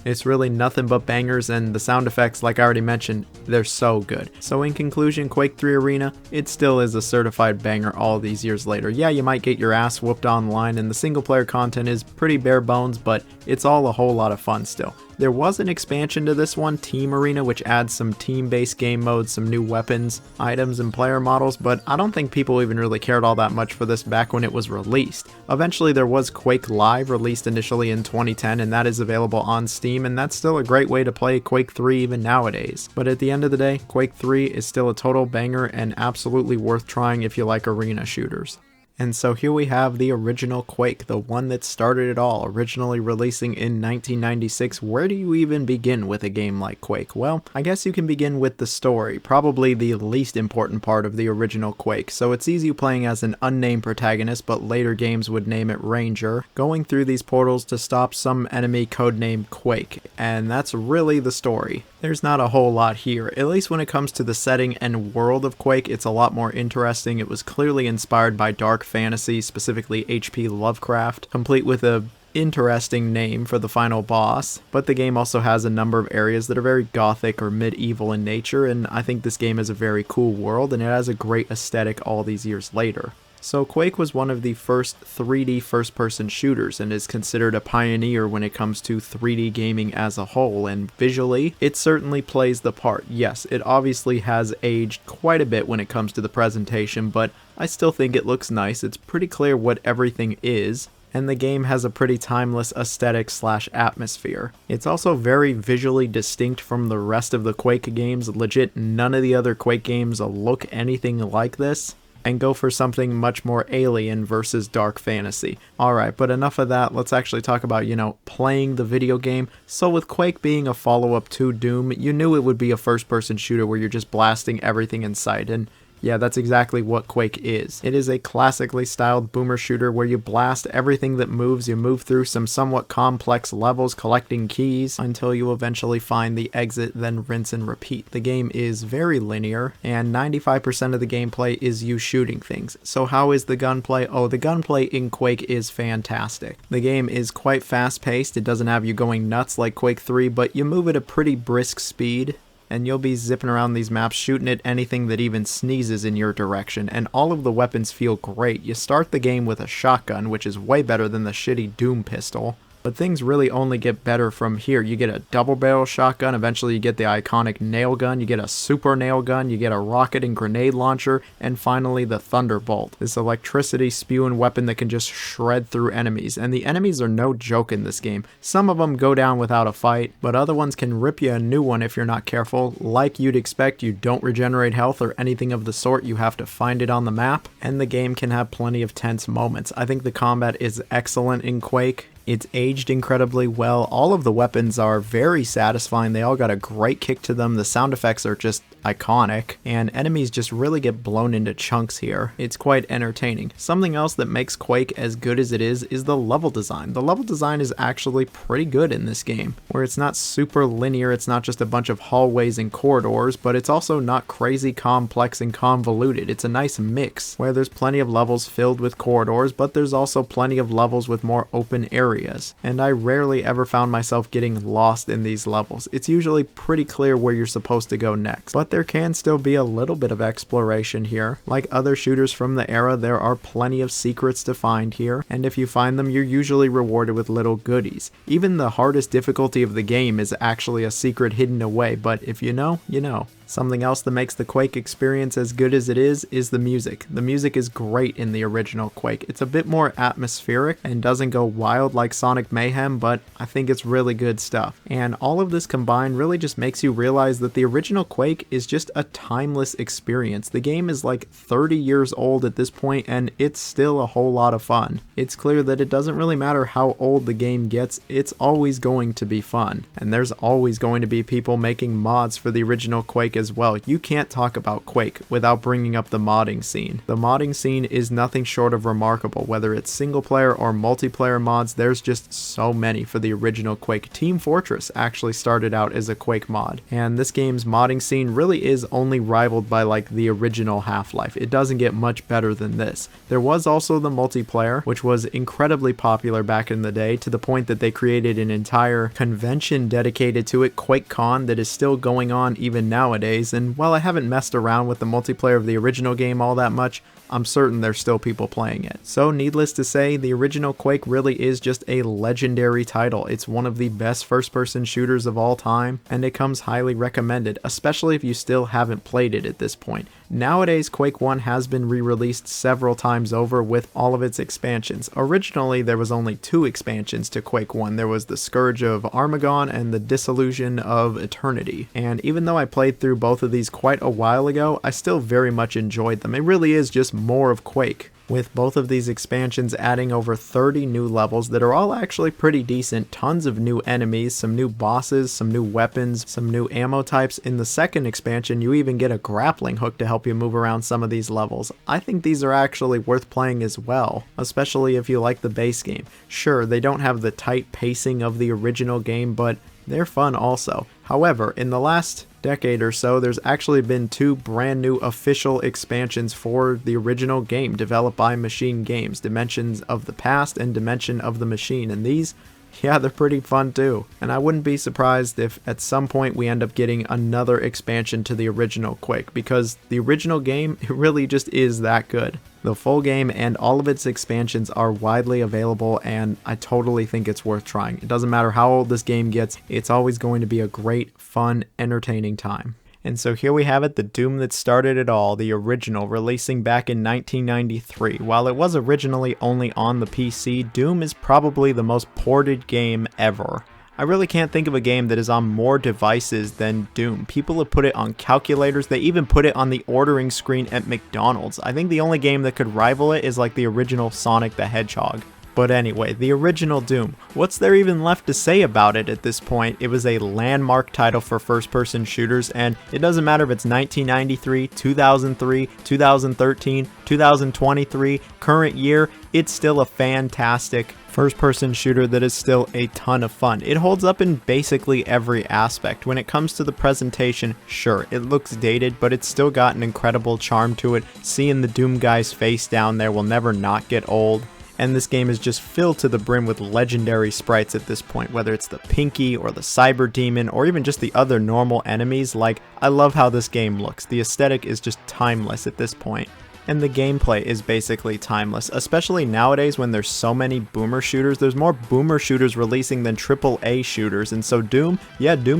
It's really nothing but bangers, and the sound effects, like I already mentioned, they're so good. So in conclusion, Quake 3 Arena, it still is a certified banger all these years later. Yeah, you might get your ass whooped online, and the single player content is pretty bare bones, but it's all a whole lot of fun still. There was an expansion to this one, Team Arena, which adds some team-based game modes, some new weapons, items, and player models, but I don't think people even really cared all that much for this back when it was released. Eventually there was Quake Live, released initially in 2010, and that is available on Steam, and that's still a great way to play Quake 3 even nowadays. But at the end of the day, Quake 3 is still a total banger and absolutely worth trying if you like arena shooters. And so here we have the original Quake, the one that started it all, originally releasing in 1996. Where do you even begin with a game like Quake? Well, I guess you can begin with the story, probably the least important part of the original Quake. So it's easy playing as an unnamed protagonist, but later games would name it Ranger, going through these portals to stop some enemy codenamed Quake, and that's really the story. There's not a whole lot here, at least when it comes to the setting and world of Quake. It's a lot more interesting. It was clearly inspired by dark fantasy, specifically H.P. Lovecraft, complete with a interesting name for the final boss, but the game also has a number of areas that are very gothic or medieval in nature, and I think this game is a very cool world, and it has a great aesthetic all these years later. So Quake was one of the first 3D first-person shooters and is considered a pioneer when it comes to 3D gaming as a whole, and visually, it certainly plays the part. Yes, it obviously has aged quite a bit when it comes to the presentation, but I still think it looks nice. It's pretty clear what everything is, and the game has a pretty timeless aesthetic / atmosphere. It's also very visually distinct from the rest of the Quake games. Legit, none of the other Quake games look anything like this, and go for something much more alien versus dark fantasy. Alright, but enough of that, let's actually talk about, playing the video game. So with Quake being a follow-up to Doom, you knew it would be a first-person shooter where you're just blasting everything in sight, and yeah, that's exactly what Quake is. It is a classically styled boomer shooter where you blast everything that moves. You move through some somewhat complex levels, collecting keys until you eventually find the exit, then rinse and repeat. The game is very linear, and 95% of the gameplay is you shooting things. So how is the gunplay? Oh, the gunplay in Quake is fantastic. The game is quite fast-paced. It doesn't have you going nuts like Quake 3, but you move at a pretty brisk speed. and you'll be zipping around these maps shooting at anything that even sneezes in your direction, and all of the weapons feel great. You start the game with a shotgun, which is way better than the shitty Doom pistol. But things really only get better from here. You get a double barrel shotgun, eventually you get the iconic nail gun, you get a super nail gun, you get a rocket and grenade launcher, and finally the Thunderbolt, this electricity spewing weapon that can just shred through enemies. And the enemies are no joke in this game. Some of them go down without a fight, but other ones can rip you a new one if you're not careful. Like you'd expect, you don't regenerate health or anything of the sort, you have to find it on the map, and the game can have plenty of tense moments. I think the combat is excellent in Quake. It's aged incredibly well. All of the weapons are very satisfying. They all got a great kick to them. The sound effects are just iconic, and enemies just really get blown into chunks here. It's quite entertaining. Something else that makes Quake as good as it is the level design. The level design is actually pretty good in this game, where it's not super linear, it's not just a bunch of hallways and corridors, but it's also not crazy complex and convoluted. It's a nice mix, where there's plenty of levels filled with corridors, but there's also plenty of levels with more open areas. And I rarely ever found myself getting lost in these levels. It's usually pretty clear where you're supposed to go next, but there can still be a little bit of exploration here. Like other shooters from the era, there are plenty of secrets to find here, and if you find them, you're usually rewarded with little goodies. Even the hardest difficulty of the game is actually a secret hidden away, but if you know, you know. Something else that makes the Quake experience as good as it is the music. The music is great in the original Quake. It's a bit more atmospheric and doesn't go wild like Sonic Mayhem, but I think it's really good stuff. And all of this combined really just makes you realize that the original Quake is just a timeless experience. The game is like 30 years old at this point, and it's still a whole lot of fun. It's clear that it doesn't really matter how old the game gets, it's always going to be fun. And there's always going to be people making mods for the original Quake as well. You can't talk about Quake without bringing up the modding scene. The modding scene is nothing short of remarkable. Whether it's single player or multiplayer mods, there's just so many for the original Quake. Team Fortress actually started out as a Quake mod, and this game's modding scene really is only rivaled by like the original Half-Life. It doesn't get much better than this. There was also the multiplayer, which was incredibly popular back in the day, to the point that they created an entire convention dedicated to it, QuakeCon, that is still going on even nowadays. And while I haven't messed around with the multiplayer of the original game all that much, I'm certain there's still people playing it. So needless to say, the original Quake really is just a legendary title. It's one of the best first-person shooters of all time, and it comes highly recommended, especially if you still haven't played it at this point. Nowadays, Quake 1 has been re-released several times over with all of its expansions. Originally, there was only 2 expansions to Quake 1. There was the Scourge of Armagon and the Dissolution of Eternity. And even though I played through both of these quite a while ago, I still very much enjoyed them. It really is just more of Quake, with both of these expansions adding over 30 new levels that are all actually pretty decent, tons of new enemies, some new bosses, some new weapons, some new ammo types. In the second expansion, you even get a grappling hook to help you move around some of these levels. I think these are actually worth playing as well, especially if you like the base game. Sure, they don't have the tight pacing of the original game, but they're fun also. However, in the last decade or so, there's actually been 2 brand new official expansions for the original game developed by Machine Games, Dimensions of the Past and Dimension of the Machine, and these, yeah, they're pretty fun too. And I wouldn't be surprised if at some point we end up getting another expansion to the original Quake, because the original game, it really just is that good. The full game and all of its expansions are widely available, and I totally think it's worth trying. It doesn't matter how old this game gets, it's always going to be a great, fun, entertaining time. And so here we have it, the Doom that started it all, the original, releasing back in 1993. While it was originally only on the PC, Doom is probably the most ported game ever. I really can't think of a game that is on more devices than Doom. People have put it on calculators, they even put it on the ordering screen at McDonald's. I think the only game that could rival it is like the original Sonic the Hedgehog. But anyway, the original Doom. What's there even left to say about it at this point? It was a landmark title for first-person shooters, and it doesn't matter if it's 1993, 2003, 2013, 2023, current year, it's still a fantastic first-person shooter that is still a ton of fun. It holds up in basically every aspect. When it comes to the presentation, sure, it looks dated, but it's still got an incredible charm to it. Seeing the Doom guy's face down there will never not get old. and this game is just filled to the brim with legendary sprites at this point, whether it's the Pinky or the Cyber Demon or even just the other normal enemies. Like, I love how this game looks. The aesthetic is just timeless at this point. And the gameplay is basically timeless, especially nowadays when there's so many boomer shooters. There's more boomer shooters releasing than AAA shooters, and so Doom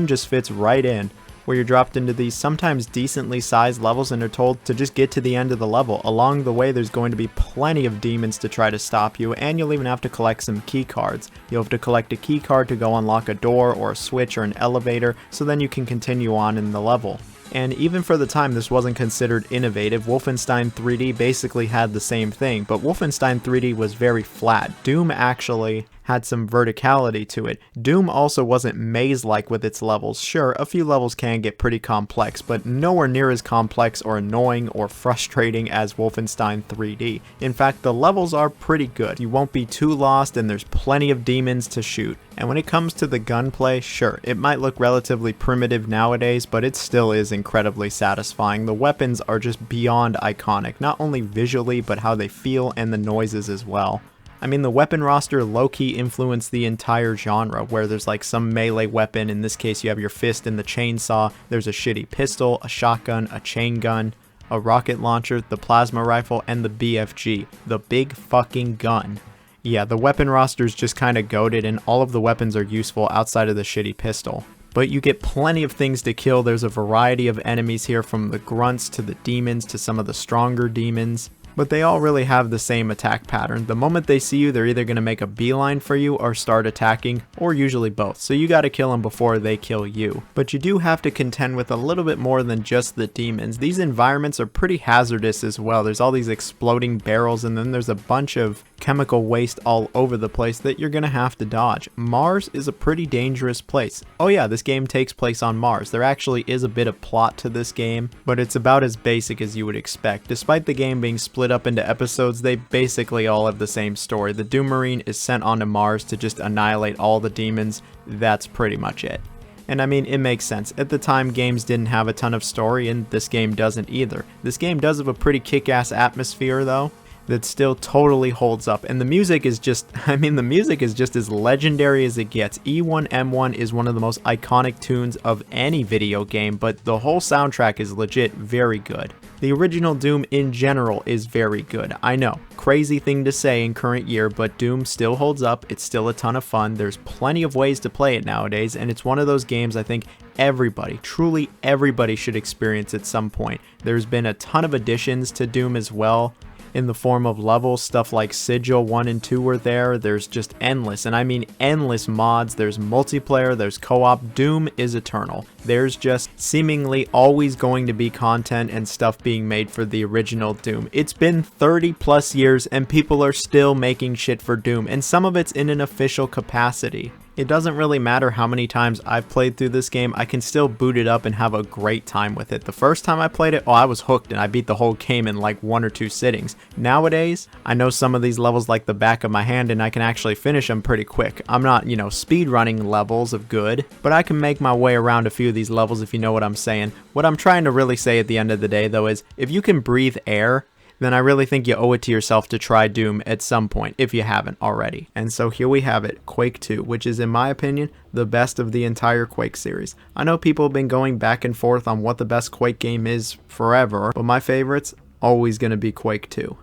just fits right in, where you're dropped into these sometimes decently sized levels and are told to just get to the end of the level. Along the way, there's going to be plenty of demons to try to stop you, and you'll even have to collect some key cards. You'll have to collect a key card to go unlock a door or a switch or an elevator, so then you can continue on in the level. And even for the time this wasn't considered innovative, Wolfenstein 3D basically had the same thing, but Wolfenstein 3D was very flat. Doom actually had some verticality to it. Doom also wasn't maze-like with its levels. Sure, a few levels can get pretty complex, but nowhere near as complex or annoying or frustrating as Wolfenstein 3D. In fact, the levels are pretty good. You won't be too lost, and there's plenty of demons to shoot. And when it comes to the gunplay, sure, it might look relatively primitive nowadays, but it still is incredibly satisfying. The weapons are just beyond iconic, not only visually, but how they feel and the noises as well. I mean, the weapon roster low-key influenced the entire genre, where there's like some melee weapon. In this case, you have your fist and the chainsaw. There's a shitty pistol, a shotgun, a chain gun, a rocket launcher, the plasma rifle, and the BFG, the big fucking gun. Yeah, the weapon roster's just kinda goated, and all of the weapons are useful outside of the shitty pistol. But you get plenty of things to kill. There's a variety of enemies here, from the grunts to the demons to some of the stronger demons. But they all really have the same attack pattern. The moment they see you, they're either going to make a beeline for you or start attacking, or usually both. So you gotta kill them before they kill you. But you do have to contend with a little bit more than just the demons. These environments are pretty hazardous as well. There's all these exploding barrels, and then there's a bunch of chemical waste all over the place that you're gonna have to dodge. Mars is a pretty dangerous place. Oh yeah, this game takes place on Mars. There actually is a bit of plot to this game, but it's about as basic as you would expect. Despite the game being split up into episodes, they basically all have the same story. The Doom Marine is sent onto Mars to just annihilate all the demons. That's pretty much it. And I mean, it makes sense. At the time, games didn't have a ton of story, and this game doesn't either. This game does have a pretty kick-ass atmosphere though, that still totally holds up, and the music is just, I mean, the music is just as legendary as it gets. E1M1 is one of the most iconic tunes of any video game, but the whole soundtrack is legit very good. The original Doom in general is very good. I know, crazy thing to say in current year, but Doom still holds up. It's still a ton of fun. There's plenty of ways to play it nowadays, and it's one of those games I think everybody, truly everybody, should experience at some point. There's been a ton of additions to Doom as well, in the form of levels. Stuff like Sigil 1 and 2 were there. There's just endless, and I mean endless mods. There's multiplayer, there's co-op. Doom is eternal. There's just seemingly always going to be content and stuff being made for the original Doom. It's been 30 plus years and people are still making shit for Doom, and some of it's in an official capacity. It doesn't really matter how many times I've played through this game, I can still boot it up and have a great time with it. The first time I played it, oh, I was hooked and I beat the whole game in like 1 or 2 sittings. Nowadays, I know some of these levels like the back of my hand and I can actually finish them pretty quick. I'm not, you know, speedrunning levels of good, but I can make my way around a few of these levels if you know what I'm saying. What I'm trying to really say at the end of the day though is, if you can breathe air, then I really think you owe it to yourself to try Doom at some point, if you haven't already. And so here we have it, Quake 2, which is, in my opinion, the best of the entire Quake series. I know people have been going back and forth on what the best Quake game is forever, but my favorite's always going to be Quake 2.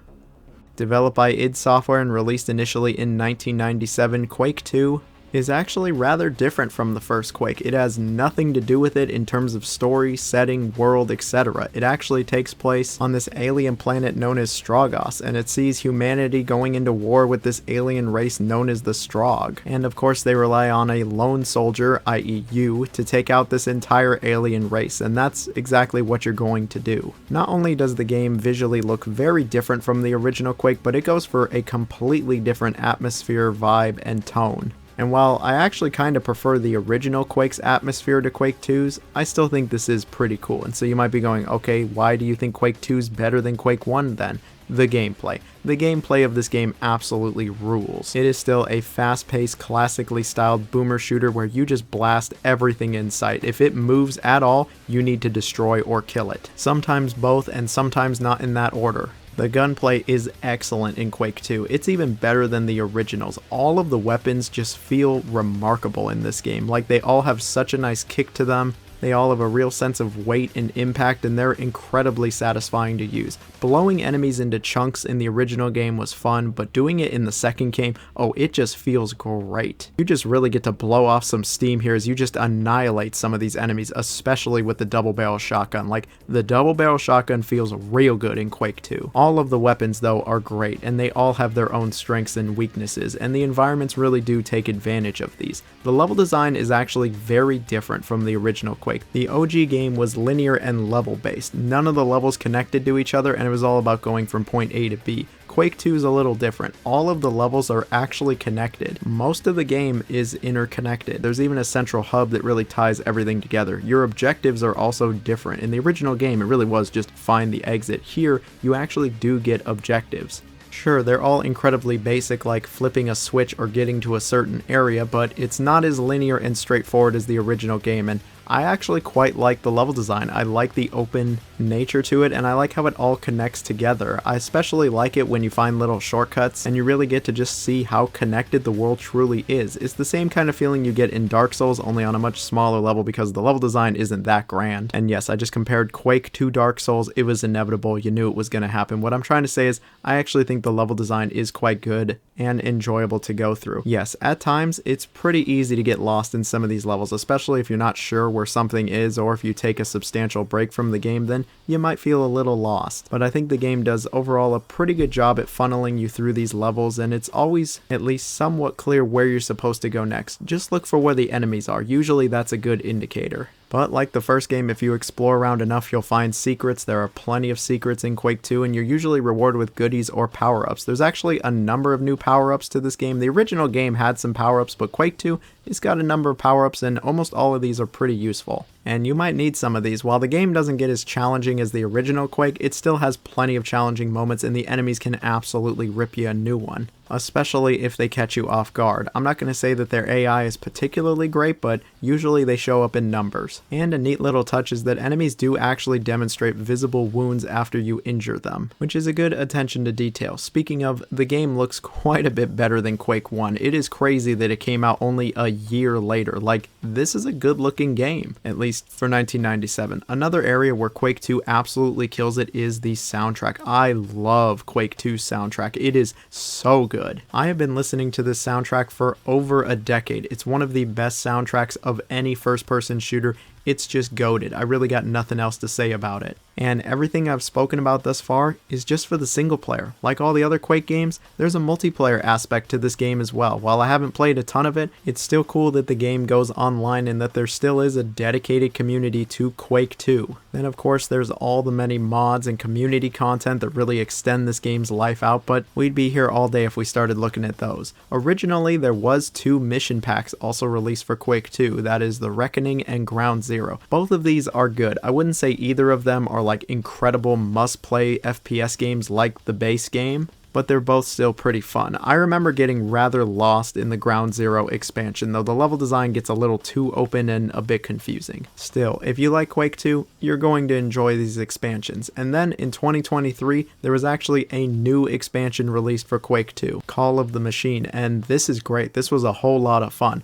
Developed by id Software and released initially in 1997, Quake 2 is actually rather different from the first Quake. It has nothing to do with it in terms of story, setting, world, etc. It actually takes place on this alien planet known as Strogos, and it sees humanity going into war with this alien race known as the Strog. And of course they rely on a lone soldier, i.e. you, to take out this entire alien race, and that's exactly what you're going to do. Not only does the game visually look very different from the original Quake, but it goes for a completely different atmosphere, vibe, and tone. And while I actually kind of prefer the original Quake's atmosphere to Quake 2's, I still think this is pretty cool. And so you might be going, okay, why do you think Quake 2's better than Quake 1 then? The gameplay. The gameplay of this game absolutely rules. It is still a fast-paced, classically styled boomer shooter where you just blast everything in sight. If it moves at all, you need to destroy or kill it. Sometimes both, and sometimes not in that order. The gunplay is excellent in Quake 2. It's even better than the originals. All of the weapons just feel remarkable in this game. Like, they all have such a nice kick to them. They all have a real sense of weight and impact, and they're incredibly satisfying to use. Blowing enemies into chunks in the original game was fun, but doing it in the second game, oh, it just feels great. You just really get to blow off some steam here as you just annihilate some of these enemies, especially with the double barrel shotgun. Like, the double barrel shotgun feels real good in Quake 2. All of the weapons, though, are great, and they all have their own strengths and weaknesses, and the environments really do take advantage of these. The level design is actually very different from the original Quake. The OG game was linear and level based. None of the levels connected to each other, and it was all about going from point A to B. Quake 2 is a little different. All of the levels are actually connected. Most of the game is interconnected. There's even a central hub that really ties everything together. Your objectives are also different. In the original game, it really was just find the exit. Here, you actually do get objectives. Sure, they're all incredibly basic, like flipping a switch or getting to a certain area, but it's not as linear and straightforward as the original game, and I actually quite like the level design. I like the open nature to it, and I like how it all connects together. I especially like it when you find little shortcuts and you really get to just see how connected the world truly is. It's the same kind of feeling you get in Dark Souls, only on a much smaller level because the level design isn't that grand. And yes, I just compared Quake to Dark Souls. It was inevitable. You knew it was going to happen. What I'm trying to say is I actually think the level design is quite good and enjoyable to go through. Yes, at times it's pretty easy to get lost in some of these levels, especially if you're not sure where something is, or if you take a substantial break from the game, then you might feel a little lost. But I think the game does overall a pretty good job at funneling you through these levels, and it's always at least somewhat clear where you're supposed to go next. Just look for where the enemies are. Usually that's a good indicator. But like the first game, if you explore around enough, you'll find secrets. There are plenty of secrets in Quake 2, and you're usually rewarded with goodies or power-ups. There's actually a number of new power-ups to this game. The original game had some power-ups, but Quake 2 has got a number of power-ups, and almost all of these are pretty useful. And you might need some of these. While the game doesn't get as challenging as the original Quake, it still has plenty of challenging moments, and the enemies can absolutely rip you a new one, especially if they catch you off guard. I'm not going to say that their AI is particularly great, but usually they show up in numbers. And a neat little touch is that enemies do actually demonstrate visible wounds after you injure them, which is a good attention to detail. Speaking of, the game looks quite a bit better than Quake 1. It is crazy that it came out only a year later. Like, this is a good looking game, at least for 1997. Another area where Quake 2 absolutely kills it is the soundtrack. I love Quake 2's soundtrack. It is so good. I have been listening to this soundtrack for over a decade. It's one of the best soundtracks of any first-person shooter. It's just goated. I really got nothing else to say about it. And everything I've spoken about thus far is just for the single player. Like all the other Quake games, there's a multiplayer aspect to this game as well. While I haven't played a ton of it, it's still cool that the game goes online and that there still is a dedicated community to Quake 2. Then of course there's all the many mods and community content that really extend this game's life out, but we'd be here all day if we started looking at those. Originally there was 2 mission packs also released for Quake 2, that is the Reckoning and Ground Zero. Both of these are good. I wouldn't say either of them are like incredible must-play FPS games like the base game, but they're both still pretty fun. I remember getting rather lost in the Ground Zero expansion, though the level design gets a little too open and a bit confusing. Still, if you like Quake 2, you're going to enjoy these expansions. And then in 2023, there was actually a new expansion released for Quake 2, Call of the Machine, and this is great. This was a whole lot of fun.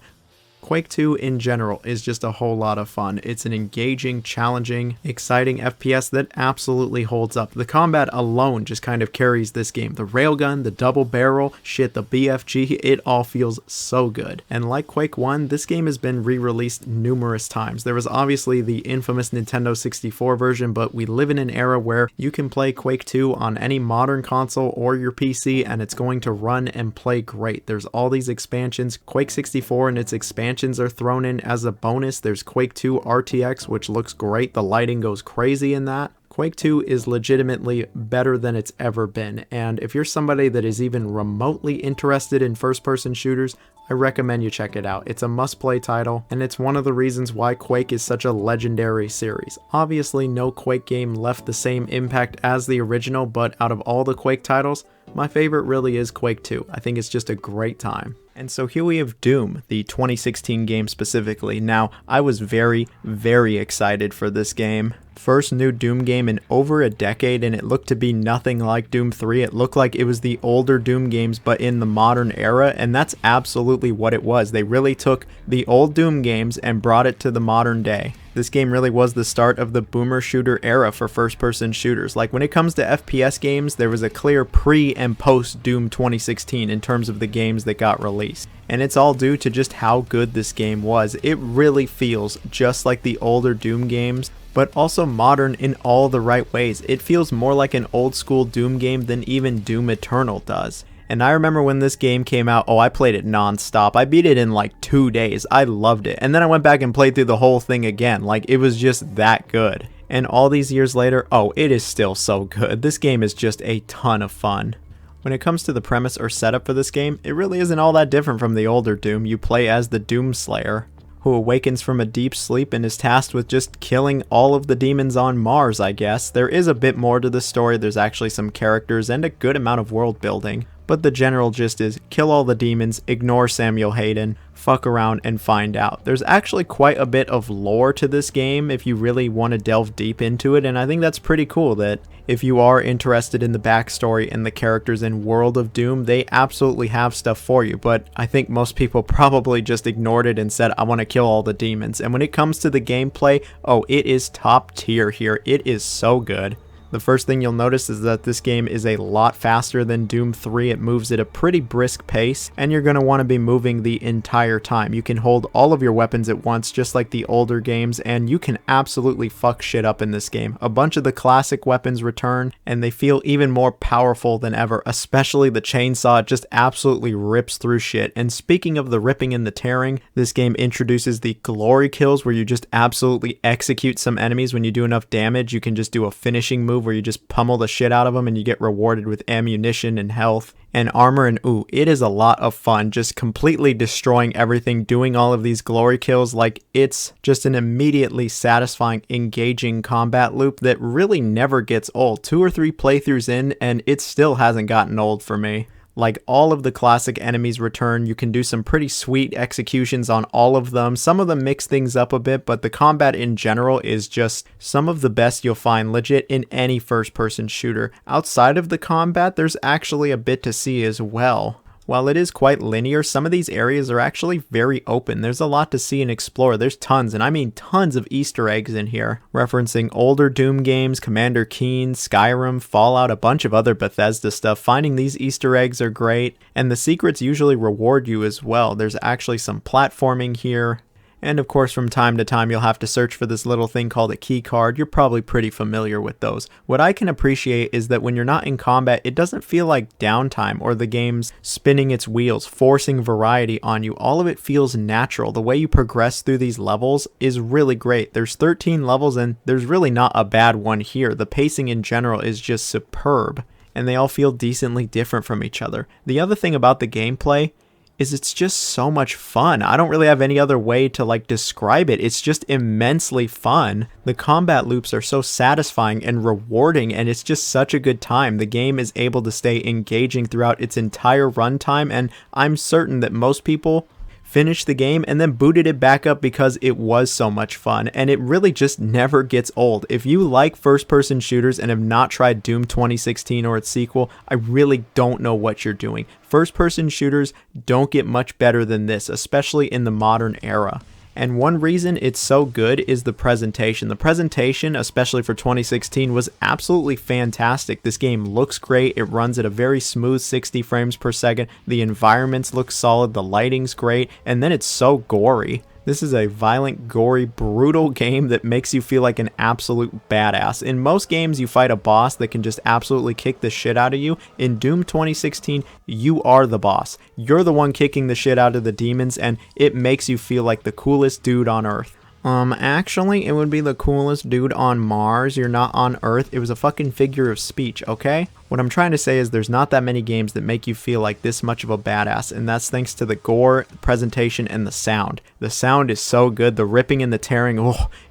Quake 2 in general is just a whole lot of fun. It's an engaging, challenging, exciting FPS that absolutely holds up. The combat alone just kind of carries this game. The railgun, the double barrel, shit, the BFG, it all feels so good. And like Quake 1, this game has been re-released numerous times. There was obviously the infamous Nintendo 64 version, but we live in an era where you can play Quake 2 on any modern console or your PC and it's going to run and play great. There's all these expansions. Quake 64 and its expansions are thrown in as a bonus. There's Quake 2 RTX, which looks great. The lighting goes crazy in that. Quake 2 is legitimately better than it's ever been, and if you're somebody that is even remotely interested in first-person shooters, I recommend you check it out. It's a must-play title, and it's one of the reasons why Quake is such a legendary series. Obviously, no Quake game left the same impact as the original, but out of all the Quake titles, my favorite really is Quake 2. I think it's just a great time. And so here we have Doom, the 2016 game specifically. Now, I was very, very excited for this game. First new Doom game in over a decade, and it looked to be nothing like Doom 3. It looked like it was the older Doom games, but in the modern era, and that's absolutely what it was. They really took the old Doom games and brought it to the modern day. This game really was the start of the boomer shooter era for first-person shooters. Like, when it comes to FPS games, there was a clear pre- and post-Doom 2016 in terms of the games that got released. And it's all due to just how good this game was. It really feels just like the older Doom games, but also modern in all the right ways. It feels more like an old-school Doom game than even Doom Eternal does. And I remember when this game came out, I played it non-stop. I beat it in like 2 days. I loved it. And then I went back and played through the whole thing again. Like, it was just that good. And all these years later, it is still so good. This game is just a ton of fun. When it comes to the premise or setup for this game, it really isn't all that different from the older Doom. You play as the Doomslayer, who awakens from a deep sleep and is tasked with just killing all of the demons on Mars, I guess. There is a bit more to the story. There's actually some characters and a good amount of world building. But the general gist is kill all the demons, ignore Samuel Hayden, fuck around and find out. There's actually quite a bit of lore to this game if you really want to delve deep into it, and I think that's pretty cool that if you are interested in the backstory and the characters in World of Doom, they absolutely have stuff for you. But I think most people probably just ignored it and said, I want to kill all the demons. And when it comes to the gameplay, it is top tier here. It is so good. The first thing you'll notice is that this game is a lot faster than Doom 3. It moves at a pretty brisk pace, and you're going to want to be moving the entire time. You can hold all of your weapons at once, just like the older games, and you can absolutely fuck shit up in this game. A bunch of the classic weapons return, and they feel even more powerful than ever, especially the chainsaw. It just absolutely rips through shit. And speaking of the ripping and the tearing, this game introduces the glory kills, where you just absolutely execute some enemies. When you do enough damage, you can just do a finishing move where you just pummel the shit out of them and you get rewarded with ammunition and health and armor, and it is a lot of fun just completely destroying everything, doing all of these glory kills. Like, it's just an immediately satisfying, engaging combat loop that really never gets old. 2 or 3 playthroughs in and it still hasn't gotten old for me. Like, all of the classic enemies return. You can do some pretty sweet executions on all of them. Some of them mix things up a bit, but the combat in general is just some of the best you'll find legit in any first-person shooter. Outside of the combat, there's actually a bit to see as well. While it is quite linear, some of these areas are actually very open. There's a lot to see and explore. There's tons, and I mean tons of Easter eggs in here, referencing older Doom games, Commander Keen, Skyrim, Fallout, a bunch of other Bethesda stuff. Finding these Easter eggs are great, and the secrets usually reward you as well. There's actually some platforming here. And of course, from time to time, you'll have to search for this little thing called a key card. You're probably pretty familiar with those. What I can appreciate is that when you're not in combat, it doesn't feel like downtime or the game's spinning its wheels, forcing variety on you. All of it feels natural. The way you progress through these levels is really great. There's 13 levels and there's really not a bad one here. The pacing in general is just superb, and they all feel decently different from each other. The other thing about the gameplay is it's just so much fun. I don't really have any other way to describe it. It's just immensely fun. The combat loops are so satisfying and rewarding, and it's just such a good time. The game is able to stay engaging throughout its entire runtime, and I'm certain that most people finished the game and then booted it back up because it was so much fun, and it really just never gets old. If you like first-person shooters and have not tried Doom 2016 or its sequel, I really don't know what you're doing. First-person shooters don't get much better than this, especially in the modern era. And one reason it's so good is the presentation. The presentation, especially for 2016, was absolutely fantastic. This game looks great. It runs at a very smooth 60 frames per second. The environments look solid. The lighting's great. And then it's so gory. This is a violent, gory, brutal game that makes you feel like an absolute badass. In most games, you fight a boss that can just absolutely kick the shit out of you. In Doom 2016, you are the boss. You're the one kicking the shit out of the demons, and it makes you feel like the coolest dude on Earth. Actually, it would be the coolest dude on Mars. You're not on Earth. It was a fucking figure of speech, okay? What I'm trying to say is there's not that many games that make you feel like this much of a badass, and that's thanks to the gore, the presentation, and the sound. The sound is so good. The ripping and the tearing,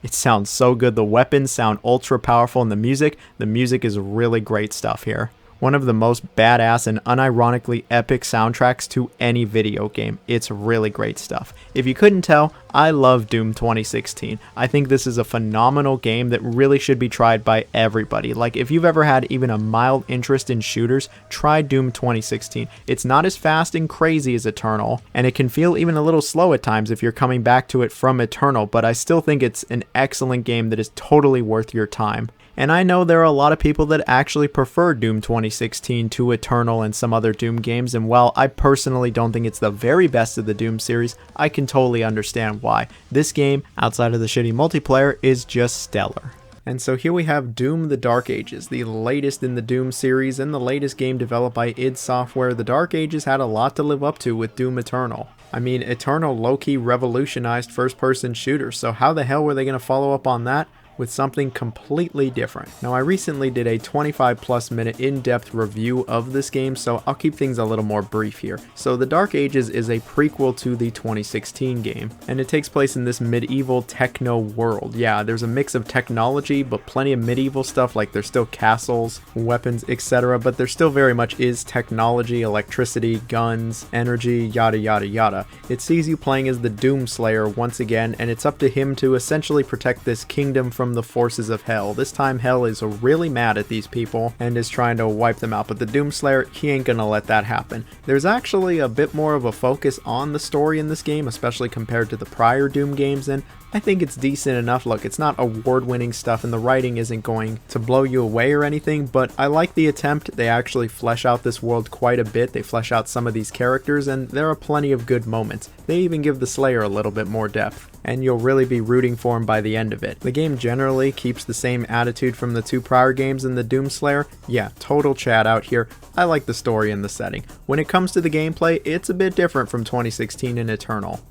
it sounds so good. The weapons sound ultra powerful, and the music is really great stuff here. one of the most badass and unironically epic soundtracks to any video game. It's really great stuff. If you couldn't tell, I love Doom 2016. I think this is a phenomenal game that really should be tried by everybody. Like, if you've ever had even a mild interest in shooters, try Doom 2016. It's not as fast and crazy as Eternal, and it can feel even a little slow at times if you're coming back to it from Eternal, but I still think it's an excellent game that is totally worth your time. And I know there are a lot of people that actually prefer Doom 2016 to Eternal and some other Doom games, and while I personally don't think it's the very best of the Doom series, I can totally understand why. This game, outside of the shitty multiplayer, is just stellar. And so here we have Doom the Dark Ages, the latest in the Doom series and the latest game developed by id Software. The Dark Ages had a lot to live up to with Doom Eternal. I mean, Eternal low-key revolutionized first-person shooters, so how the hell were they going to follow up on that with something completely different? Now, I recently did a 25+ minute in-depth review of this game, so I'll keep things a little more brief here. So The Dark Ages is a prequel to the 2016 game, and it takes place in this medieval techno world. Yeah, there's a mix of technology, but plenty of medieval stuff, like there's still castles, weapons, etc., but there still very much is technology, electricity, guns, energy, yada yada yada. It sees you playing as the Doom Slayer once again, and it's up to him to essentially protect this kingdom from the forces of hell. This time hell is really mad at these people and is trying to wipe them out, but the Doom Slayer, he ain't gonna let that happen. There's actually a bit more of a focus on the story in this game, especially compared to the prior Doom games, and I think it's decent enough. Look, it's not award-winning stuff and the writing isn't going to blow you away or anything, but I like the attempt. They actually flesh out this world quite a bit. They flesh out some of these characters and there are plenty of good moments. They even give the Slayer a little bit more depth, and you'll really be rooting for him by the end of it. The game generally keeps the same attitude from the two prior games in the Doom Slayer. Yeah, total chat out here. I like the story and the setting. When it comes to the gameplay, it's a bit different from 2016 and Eternal.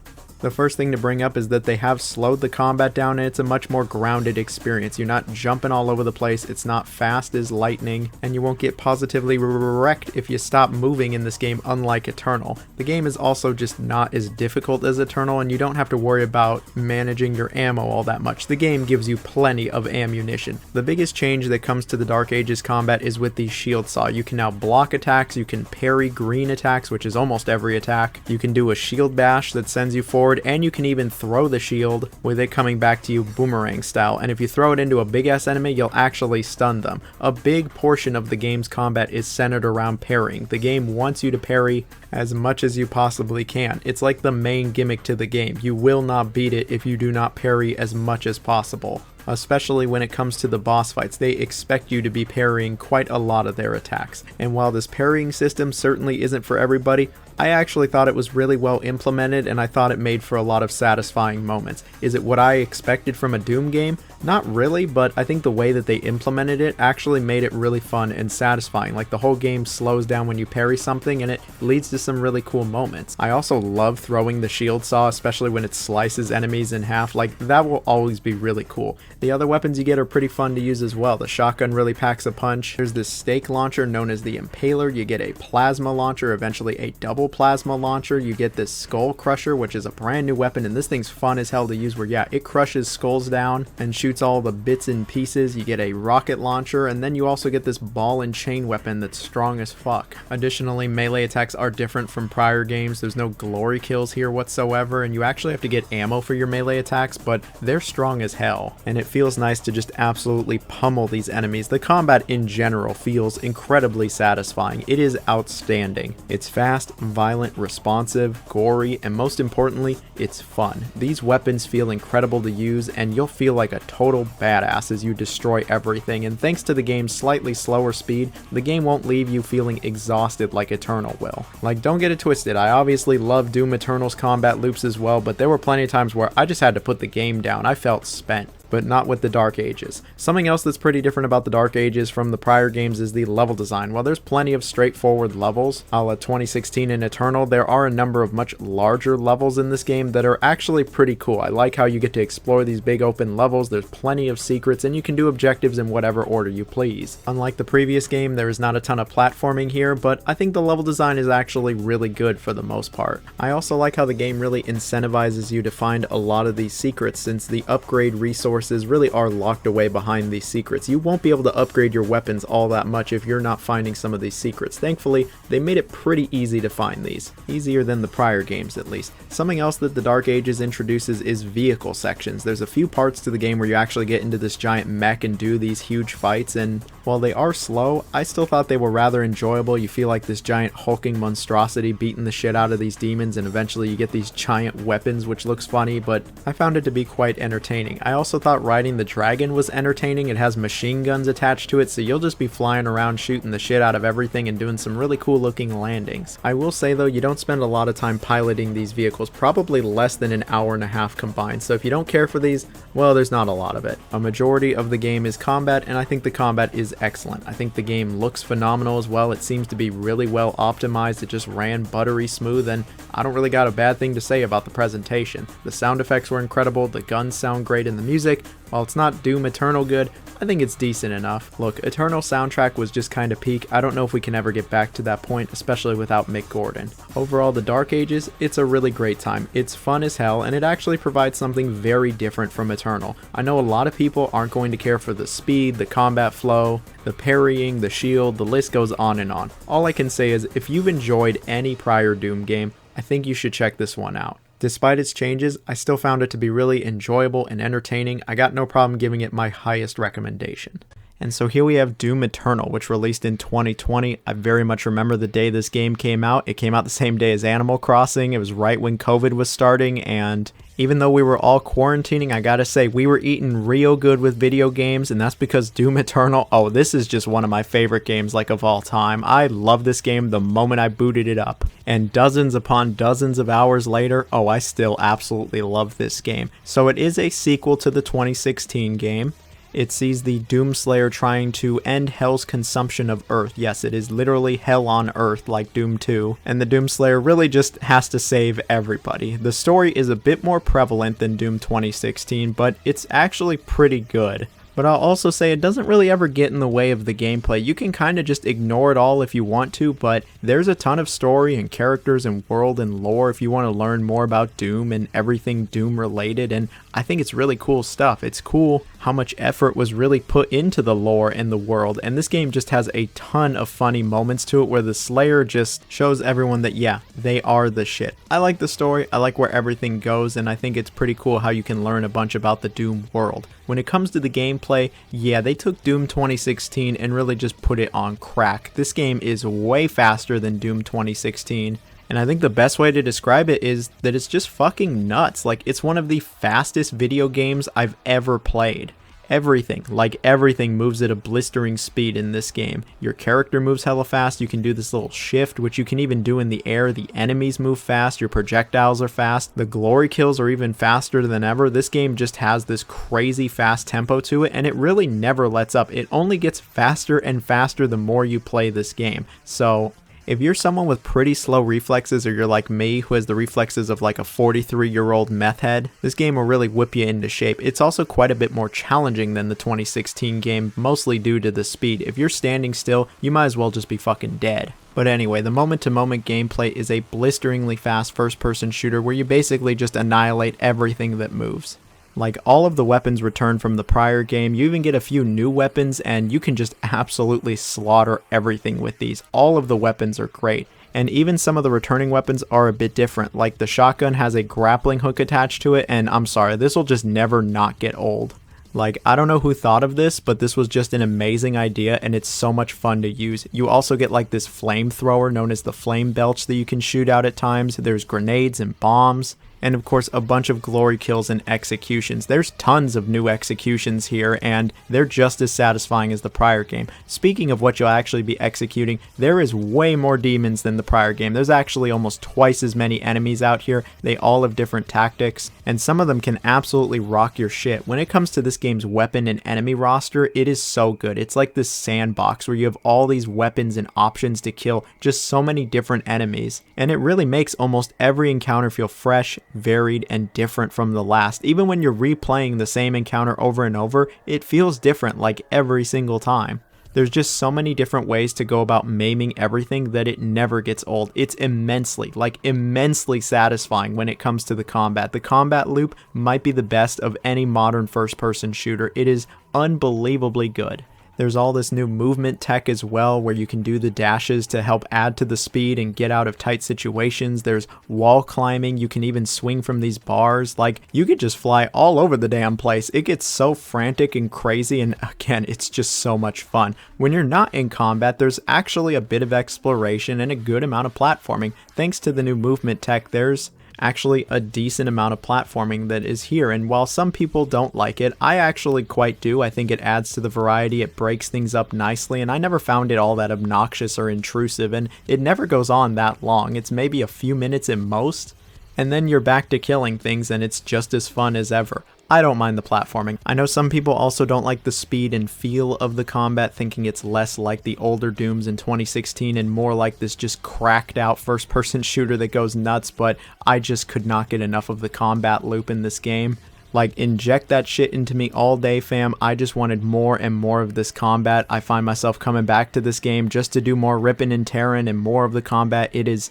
The first thing to bring up is that they have slowed the combat down and it's a much more grounded experience. You're not jumping all over the place, it's not fast as lightning, and you won't get positively wrecked if you stop moving in this game, unlike Eternal. The game is also just not as difficult as Eternal, and you don't have to worry about managing your ammo all that much. The game gives you plenty of ammunition. The biggest change that comes to the Dark Ages combat is with the shield saw. You can now block attacks, you can parry green attacks, which is almost every attack. You can do a shield bash that sends you forward, and you can even throw the shield with it coming back to you boomerang style, and if you throw it into a big ass enemy, you'll actually stun them. A big portion of the game's combat is centered around parrying. The game wants you to parry as much as you possibly can. It's like the main gimmick to the game. You will not beat it if you do not parry as much as possible. Especially when it comes to the boss fights, they expect you to be parrying quite a lot of their attacks. And while this parrying system certainly isn't for everybody, I actually thought it was really well implemented and I thought it made for a lot of satisfying moments. Is it what I expected from a Doom game? Not really, but I think the way that they implemented it actually made it really fun and satisfying. Like, the whole game slows down when you parry something and it leads to some really cool moments. I also love throwing the shield saw, especially when it slices enemies in half. Like, that will always be really cool. The other weapons you get are pretty fun to use as well. The shotgun really packs a punch. There's this stake launcher known as the Impaler. You get a plasma launcher, eventually a double plasma launcher. You get this skull crusher, which is a brand new weapon, and this thing's fun as hell to use, where yeah, it crushes skulls down and shoots all the bits and pieces. You get a rocket launcher, and then you also get this ball and chain weapon that's strong as fuck. Additionally, melee attacks are different from prior games. There's no glory kills here whatsoever, and you actually have to get ammo for your melee attacks, but they're strong as hell, and it feels nice to just absolutely pummel these enemies. The combat in general feels incredibly satisfying. It is outstanding. It's fast, violent, responsive, gory, and most importantly, it's fun. These weapons feel incredible to use, and you'll feel like a total badass as you destroy everything, and thanks to the game's slightly slower speed, the game won't leave you feeling exhausted like Eternal will. Like, don't get it twisted, I obviously love Doom Eternal's combat loops as well, but there were plenty of times where I just had to put the game down. I felt spent. But not with the Dark Ages. Something else that's pretty different about the Dark Ages from the prior games is the level design. While there's plenty of straightforward levels, a la 2016 and Eternal, there are a number of much larger levels in this game that are actually pretty cool. I like how you get to explore these big open levels, there's plenty of secrets, and you can do objectives in whatever order you please. Unlike the previous game, there is not a ton of platforming here, but I think the level design is actually really good for the most part. I also like how the game really incentivizes you to find a lot of these secrets, since the upgrade resources resources really are locked away behind these secrets. You won't be able to upgrade your weapons all that much if you're not finding some of these secrets. Thankfully, they made it pretty easy to find these. Easier than the prior games, at least. Something else that the Dark Ages introduces is vehicle sections. There's a few parts to the game where you actually get into this giant mech and do these huge fights, and while they are slow, I still thought they were rather enjoyable. You feel like this giant hulking monstrosity beating the shit out of these demons, and eventually you get these giant weapons, which looks funny, but I found it to be quite entertaining. I also thought riding the dragon was entertaining. It has machine guns attached to it, so you'll just be flying around shooting the shit out of everything and doing some really cool looking landings. I will say though, you don't spend a lot of time piloting these vehicles, probably less than an hour and a half combined, so if you don't care for these, well, there's not a lot of it. A majority of the game is combat, and I think the combat is excellent. I think the game looks phenomenal as well. It seems to be really well optimized. It just ran buttery smooth, and I don't really got a bad thing to say about the presentation. The sound effects were incredible, the guns sound great, and the music, while it's not Doom Eternal good, I think it's decent enough. Look, Eternal soundtrack was just kinda peak. I don't know if we can ever get back to that point, especially without Mick Gordon. Overall, the Dark Ages, it's a really great time. It's fun as hell, and it actually provides something very different from Eternal. I know a lot of people aren't going to care for the speed, the combat flow, the parrying, the shield, the list goes on and on. All I can say is, if you've enjoyed any prior Doom game, I think you should check this one out. Despite its changes, I still found it to be really enjoyable and entertaining. I got no problem giving it my highest recommendation. And so here we have Doom Eternal, which released in 2020. I very much remember the day this game came out. It came out the same day as Animal Crossing. It was right when COVID was starting, and even though we were all quarantining, I gotta say, we were eating real good with video games, and that's because Doom Eternal, oh, this is just one of my favorite games like of all time. I love this game the moment I booted it up. And dozens upon dozens of hours later, oh, I still absolutely love this game. So it is a sequel to the 2016 game. It sees the Doomslayer trying to end Hell's consumption of Earth. Yes, it is literally hell on Earth like Doom 2. And the Doomslayer really just has to save everybody. The story is a bit more prevalent than Doom 2016, but it's actually pretty good. But I'll also say it doesn't really ever get in the way of the gameplay. You can kind of just ignore it all if you want to, but there's a ton of story and characters and world and lore if you want to learn more about Doom and everything Doom related, and I think it's really cool stuff. It's cool how much effort was really put into the lore and the world, and this game just has a ton of funny moments to it where the Slayer just shows everyone that, yeah, they are the shit. I like the story, I like where everything goes, and I think it's pretty cool how you can learn a bunch about the Doom world. When it comes to the gameplay, yeah, they took Doom 2016 and really just put it on crack. This game is way faster than Doom 2016. And I think the best way to describe it is that it's just fucking nuts. Like, it's one of the fastest video games I've ever played. Everything moves at a blistering speed in this game. Your character moves hella fast. You can do this little shift, which you can even do in the air. The enemies move fast. Your projectiles are fast. The glory kills are even faster than ever. This game just has this crazy fast tempo to it, and it really never lets up. It only gets faster and faster the more you play this game. So if you're someone with pretty slow reflexes, or you're like me who has the reflexes of like a 43-year-old meth head, this game will really whip you into shape. It's also quite a bit more challenging than the 2016 game, mostly due to the speed. If you're standing still, you might as well just be fucking dead. But anyway, the moment-to-moment gameplay is a blisteringly fast first-person shooter where you basically just annihilate everything that moves. Like, all of the weapons returned from the prior game. You even get a few new weapons, and you can just absolutely slaughter everything with these. All of the weapons are great. And even some of the returning weapons are a bit different. Like, the shotgun has a grappling hook attached to it, and I'm sorry, this will just never not get old. Like, I don't know who thought of this, but this was just an amazing idea, and it's so much fun to use. You also get like this flamethrower known as the flame belch that you can shoot out at times. There's grenades and bombs. And of course, a bunch of glory kills and executions. There's tons of new executions here, and they're just as satisfying as the prior game. Speaking of what you'll actually be executing, there is way more demons than the prior game. There's actually almost twice as many enemies out here. They all have different tactics, and some of them can absolutely rock your shit. When it comes to this game's weapon and enemy roster, it is so good. It's like this sandbox where you have all these weapons and options to kill just so many different enemies, and it really makes almost every encounter feel fresh, varied, and different from the last. Even when you're replaying the same encounter over and over, it feels different like every single time. There's just so many different ways to go about maiming everything that it never gets old. It's immensely satisfying when it comes to the combat. The combat loop might be the best of any modern first-person shooter. It is unbelievably good. There's all this new movement tech as well, where you can do the dashes to help add to the speed and get out of tight situations. There's wall climbing. You can even swing from these bars. Like, you could just fly all over the damn place. It gets so frantic and crazy, and again, it's just so much fun. When you're not in combat, there's actually a bit of exploration and a good amount of platforming. Thanks to the new movement tech, there's actually a decent amount of platforming that is here, and while some people don't like it, I actually quite do. I think it adds to the variety, it breaks things up nicely, and I never found it all that obnoxious or intrusive, and it never goes on that long. It's maybe a few minutes at most, and then you're back to killing things, and it's just as fun as ever. I don't mind the platforming. I know some people also don't like the speed and feel of the combat, thinking it's less like the older Dooms in 2016 and more like this just cracked out first-person shooter that goes nuts, but I just could not get enough of the combat loop in this game. Like, inject that shit into me all day, fam. I just wanted more and more of this combat. I find myself coming back to this game just to do more ripping and tearing and more of the combat. It's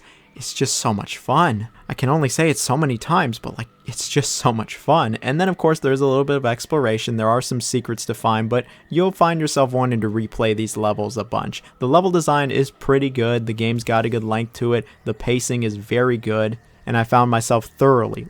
just so much fun. I can only say it so many times, but like, it's just so much fun. And then of course there's a little bit of exploration. There are some secrets to find, but you'll find yourself wanting to replay these levels a bunch. The level design is pretty good. The game's got a good length to it. The pacing is very good. And I found myself thoroughly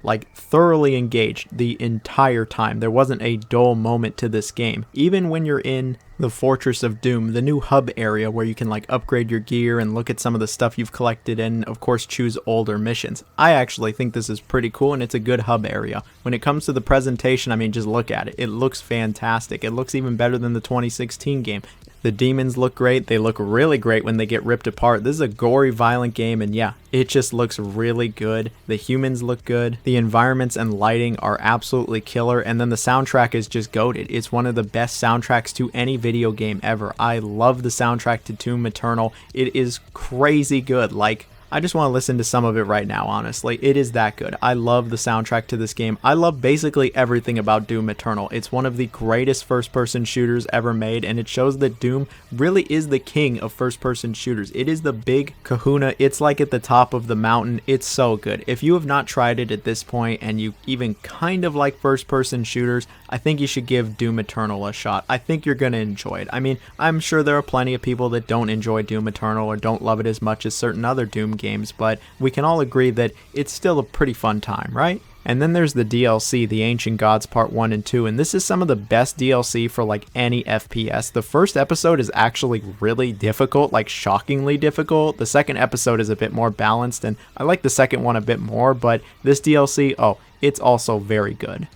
engaged the entire time. There wasn't a dull moment to this game. Even when you're in the Fortress of Doom, the new hub area where you can like upgrade your gear and look at some of the stuff you've collected and of course choose older missions. I actually think this is pretty cool and it's a good hub area. When it comes to the presentation, I mean, just look at it. It looks fantastic. It looks even better than the 2016 game. The demons look great. They look really great when they get ripped apart. This is a gory, violent game, and yeah, it just looks really good. The humans look good. The environments and lighting are absolutely killer, and then the soundtrack is just goated. It's one of the best soundtracks to any video game ever. I love the soundtrack to Doom Eternal. It is crazy good. Like, I just want to listen to some of it right now, honestly. It is that good. I love the soundtrack to this game. I love basically everything about Doom Eternal. It's one of the greatest first-person shooters ever made, and it shows that Doom really is the king of first-person shooters. It is the big kahuna. It's like at the top of the mountain. It's so good. If you have not tried it at this point, and you even kind of like first-person shooters, I think you should give Doom Eternal a shot. I think you're going to enjoy it. I mean, I'm sure there are plenty of people that don't enjoy Doom Eternal or don't love it as much as certain other Doom games, but we can all agree that it's still a pretty fun time, right? And then there's the DLC, the Ancient Gods Part 1 and 2, and this is some of the best DLC for like any FPS. The first episode is actually really difficult, like shockingly difficult. The second episode is a bit more balanced, and I like the second one a bit more, but this DLC, oh, it's also very good.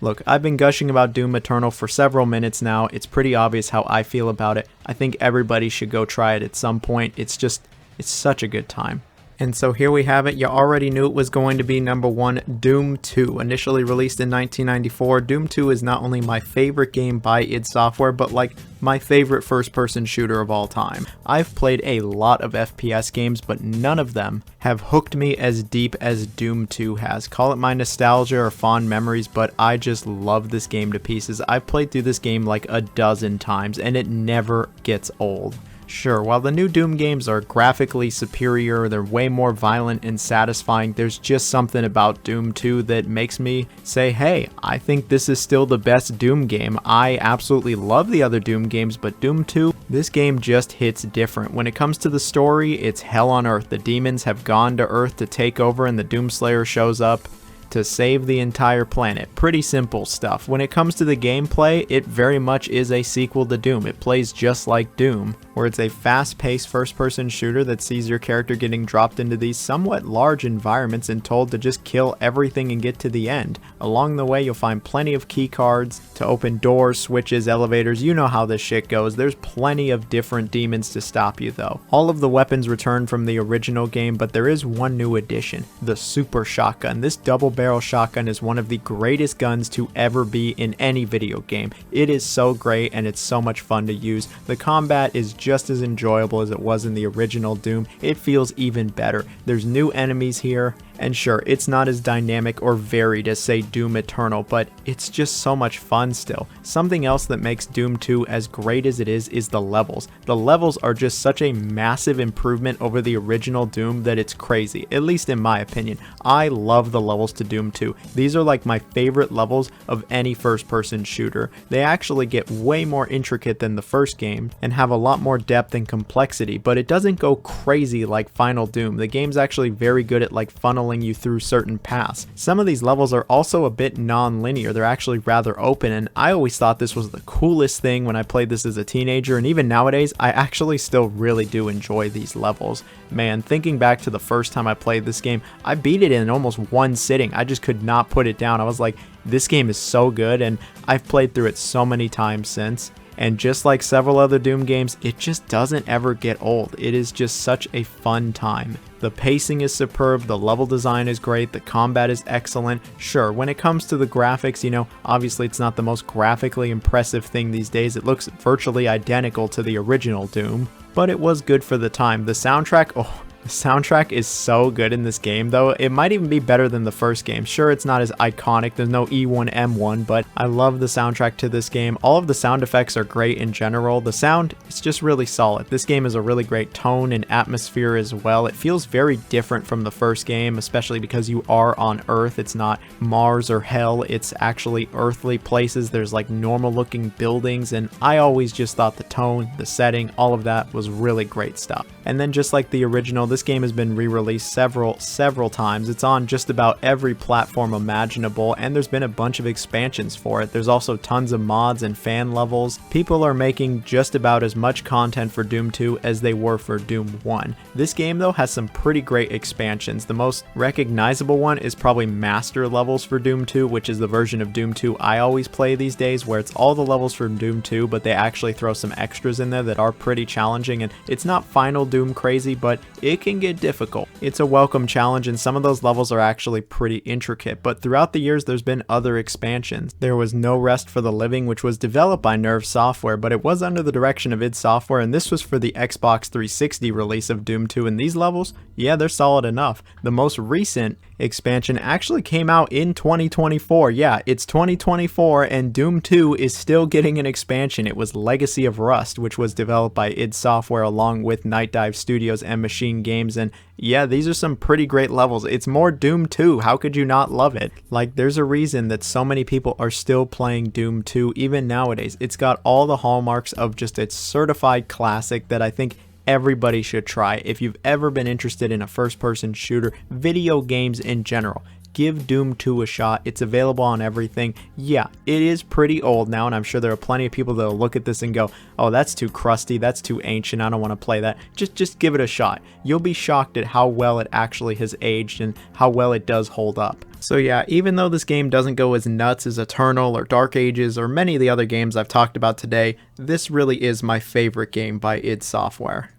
Look, I've been gushing about Doom Eternal for several minutes now. It's pretty obvious how I feel about it. I think everybody should go try it at some point. It's such a good time. And so here we have it. You already knew it was going to be number one, Doom 2. Initially released in 1994, Doom 2 is not only my favorite game by id Software, but like my favorite first-person shooter of all time. I've played a lot of FPS games, but none of them have hooked me as deep as Doom 2 has. Call it my nostalgia or fond memories, but I just love this game to pieces. I've played through this game like a dozen times, and it never gets old. Sure, while the new Doom games are graphically superior, they're way more violent and satisfying, there's just something about Doom 2 that makes me say, hey, I think this is still the best Doom game. I absolutely love the other Doom games, but Doom 2, this game just hits different. When it comes to the story, it's hell on earth. The demons have gone to Earth to take over and the Doomslayer shows up to save the entire planet. Pretty simple stuff. When it comes to the gameplay, it very much is a sequel to Doom. It plays just like Doom, where it's a fast-paced first-person shooter that sees your character getting dropped into these somewhat large environments and told to just kill everything and get to the end. Along the way, you'll find plenty of key cards to open doors, switches, elevators. You know how this shit goes. There's plenty of different demons to stop you, though. All of the weapons return from the original game, but there is one new addition, the Super Shotgun. This double-barrel shotgun is one of the greatest guns to ever be in any video game. It is so great and it's so much fun to use. The combat is just as enjoyable as it was in the original Doom. It feels even better. There's new enemies here, And sure, it's not as dynamic or varied as say Doom Eternal, but it's just so much fun still. Something else that makes Doom 2 as great as it is the levels. The levels are just such a massive improvement over the original Doom that it's crazy, at least in my opinion. I love the levels to Doom 2. These are like my favorite levels of any first-person shooter. They actually get way more intricate than the first game and have a lot more depth and complexity, but it doesn't go crazy like Final Doom. The game's actually very good at like funneling you through certain paths. Some of these levels are also a bit non-linear. They're actually rather open, and I always thought this was the coolest thing when I played this as a teenager, and even nowadays I actually still really do enjoy these levels. Man, thinking back to the first time I played this game, I beat it in almost one sitting. I just could not put it down. I was like, this game is so good, and I've played through it so many times since. And just like several other Doom games, it just doesn't ever get old. It is just such a fun time. The pacing is superb, the level design is great, the combat is excellent. Sure, when it comes to the graphics, you know, obviously it's not the most graphically impressive thing these days. It looks virtually identical to the original Doom, but it was good for the time. The soundtrack, the soundtrack is so good in this game though. It might even be better than the first game. Sure, it's not as iconic, there's no E1M1, but I love the soundtrack to this game. All of the sound effects are great in general. The sound is just really solid. This game is a really great tone and atmosphere as well. It feels very different from the first game, especially because you are on Earth. It's not Mars or Hell, it's actually earthly places. There's like normal looking buildings, and I always just thought the tone, the setting, all of that was really great stuff. And then just like the original, this game has been re-released several times. It's on just about every platform imaginable, and there's been a bunch of expansions for it. There's also tons of mods and fan levels. People are making just about as much content for Doom 2 as they were for Doom 1. This game though has some pretty great expansions. The most recognizable one is probably Master Levels for Doom 2, which is the version of Doom 2 I always play these days, where it's all the levels from Doom 2, but they actually throw some extras in there that are pretty challenging, and it's not Final Doom crazy, but it can get difficult. It's a welcome challenge, and some of those levels are actually pretty intricate, but throughout the years there's been other expansions. There was No Rest for the Living, which was developed by Nerve Software, but it was under the direction of id Software, and this was for the Xbox 360 release of Doom 2, and these levels, yeah, they're solid enough. The most recent expansion actually came out in 2024. Yeah, it's 2024 and Doom 2 is still getting an expansion. It was Legacy of Rust, which was developed by id Software along with Night Dive Studios and Machine Games, and yeah, these are some pretty great levels. It's more Doom 2. How could you not love it? Like, there's a reason that so many people are still playing Doom 2 even nowadays. It's got all the hallmarks of just its certified classic that I think everybody should try. If you've ever been interested in a first-person shooter, video games in general, give Doom 2 a shot. It's available on everything. Yeah, it is pretty old now, and I'm sure there are plenty of people that will look at this and go, oh, that's too crusty, that's too ancient, I don't want to play that. Just give it a shot. You'll be shocked at how well it actually has aged and how well it does hold up. So yeah, even though this game doesn't go as nuts as Eternal or Dark Ages or many of the other games I've talked about today, this really is my favorite game by id Software.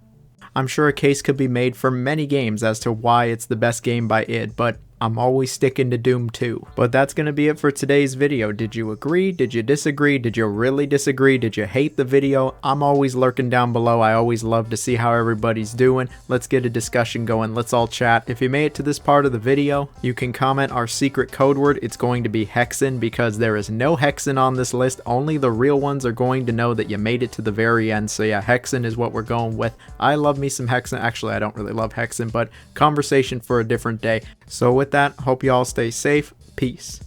I'm sure a case could be made for many games as to why it's the best game by id, but I'm always sticking to Doom 2. But that's going to be it for today's video. Did you agree? Did you disagree? Did you really disagree? Did you hate the video? I'm always lurking down below. I always love to see how everybody's doing. Let's get a discussion going. Let's all chat. If you made it to this part of the video, you can comment our secret code word. It's going to be Hexen, because there is no Hexen on this list. Only the real ones are going to know that you made it to the very end. So yeah, Hexen is what we're going with. I love me some Hexen. Actually, I don't really love Hexen, but conversation for a different day. So with that, hope you all stay safe. Peace.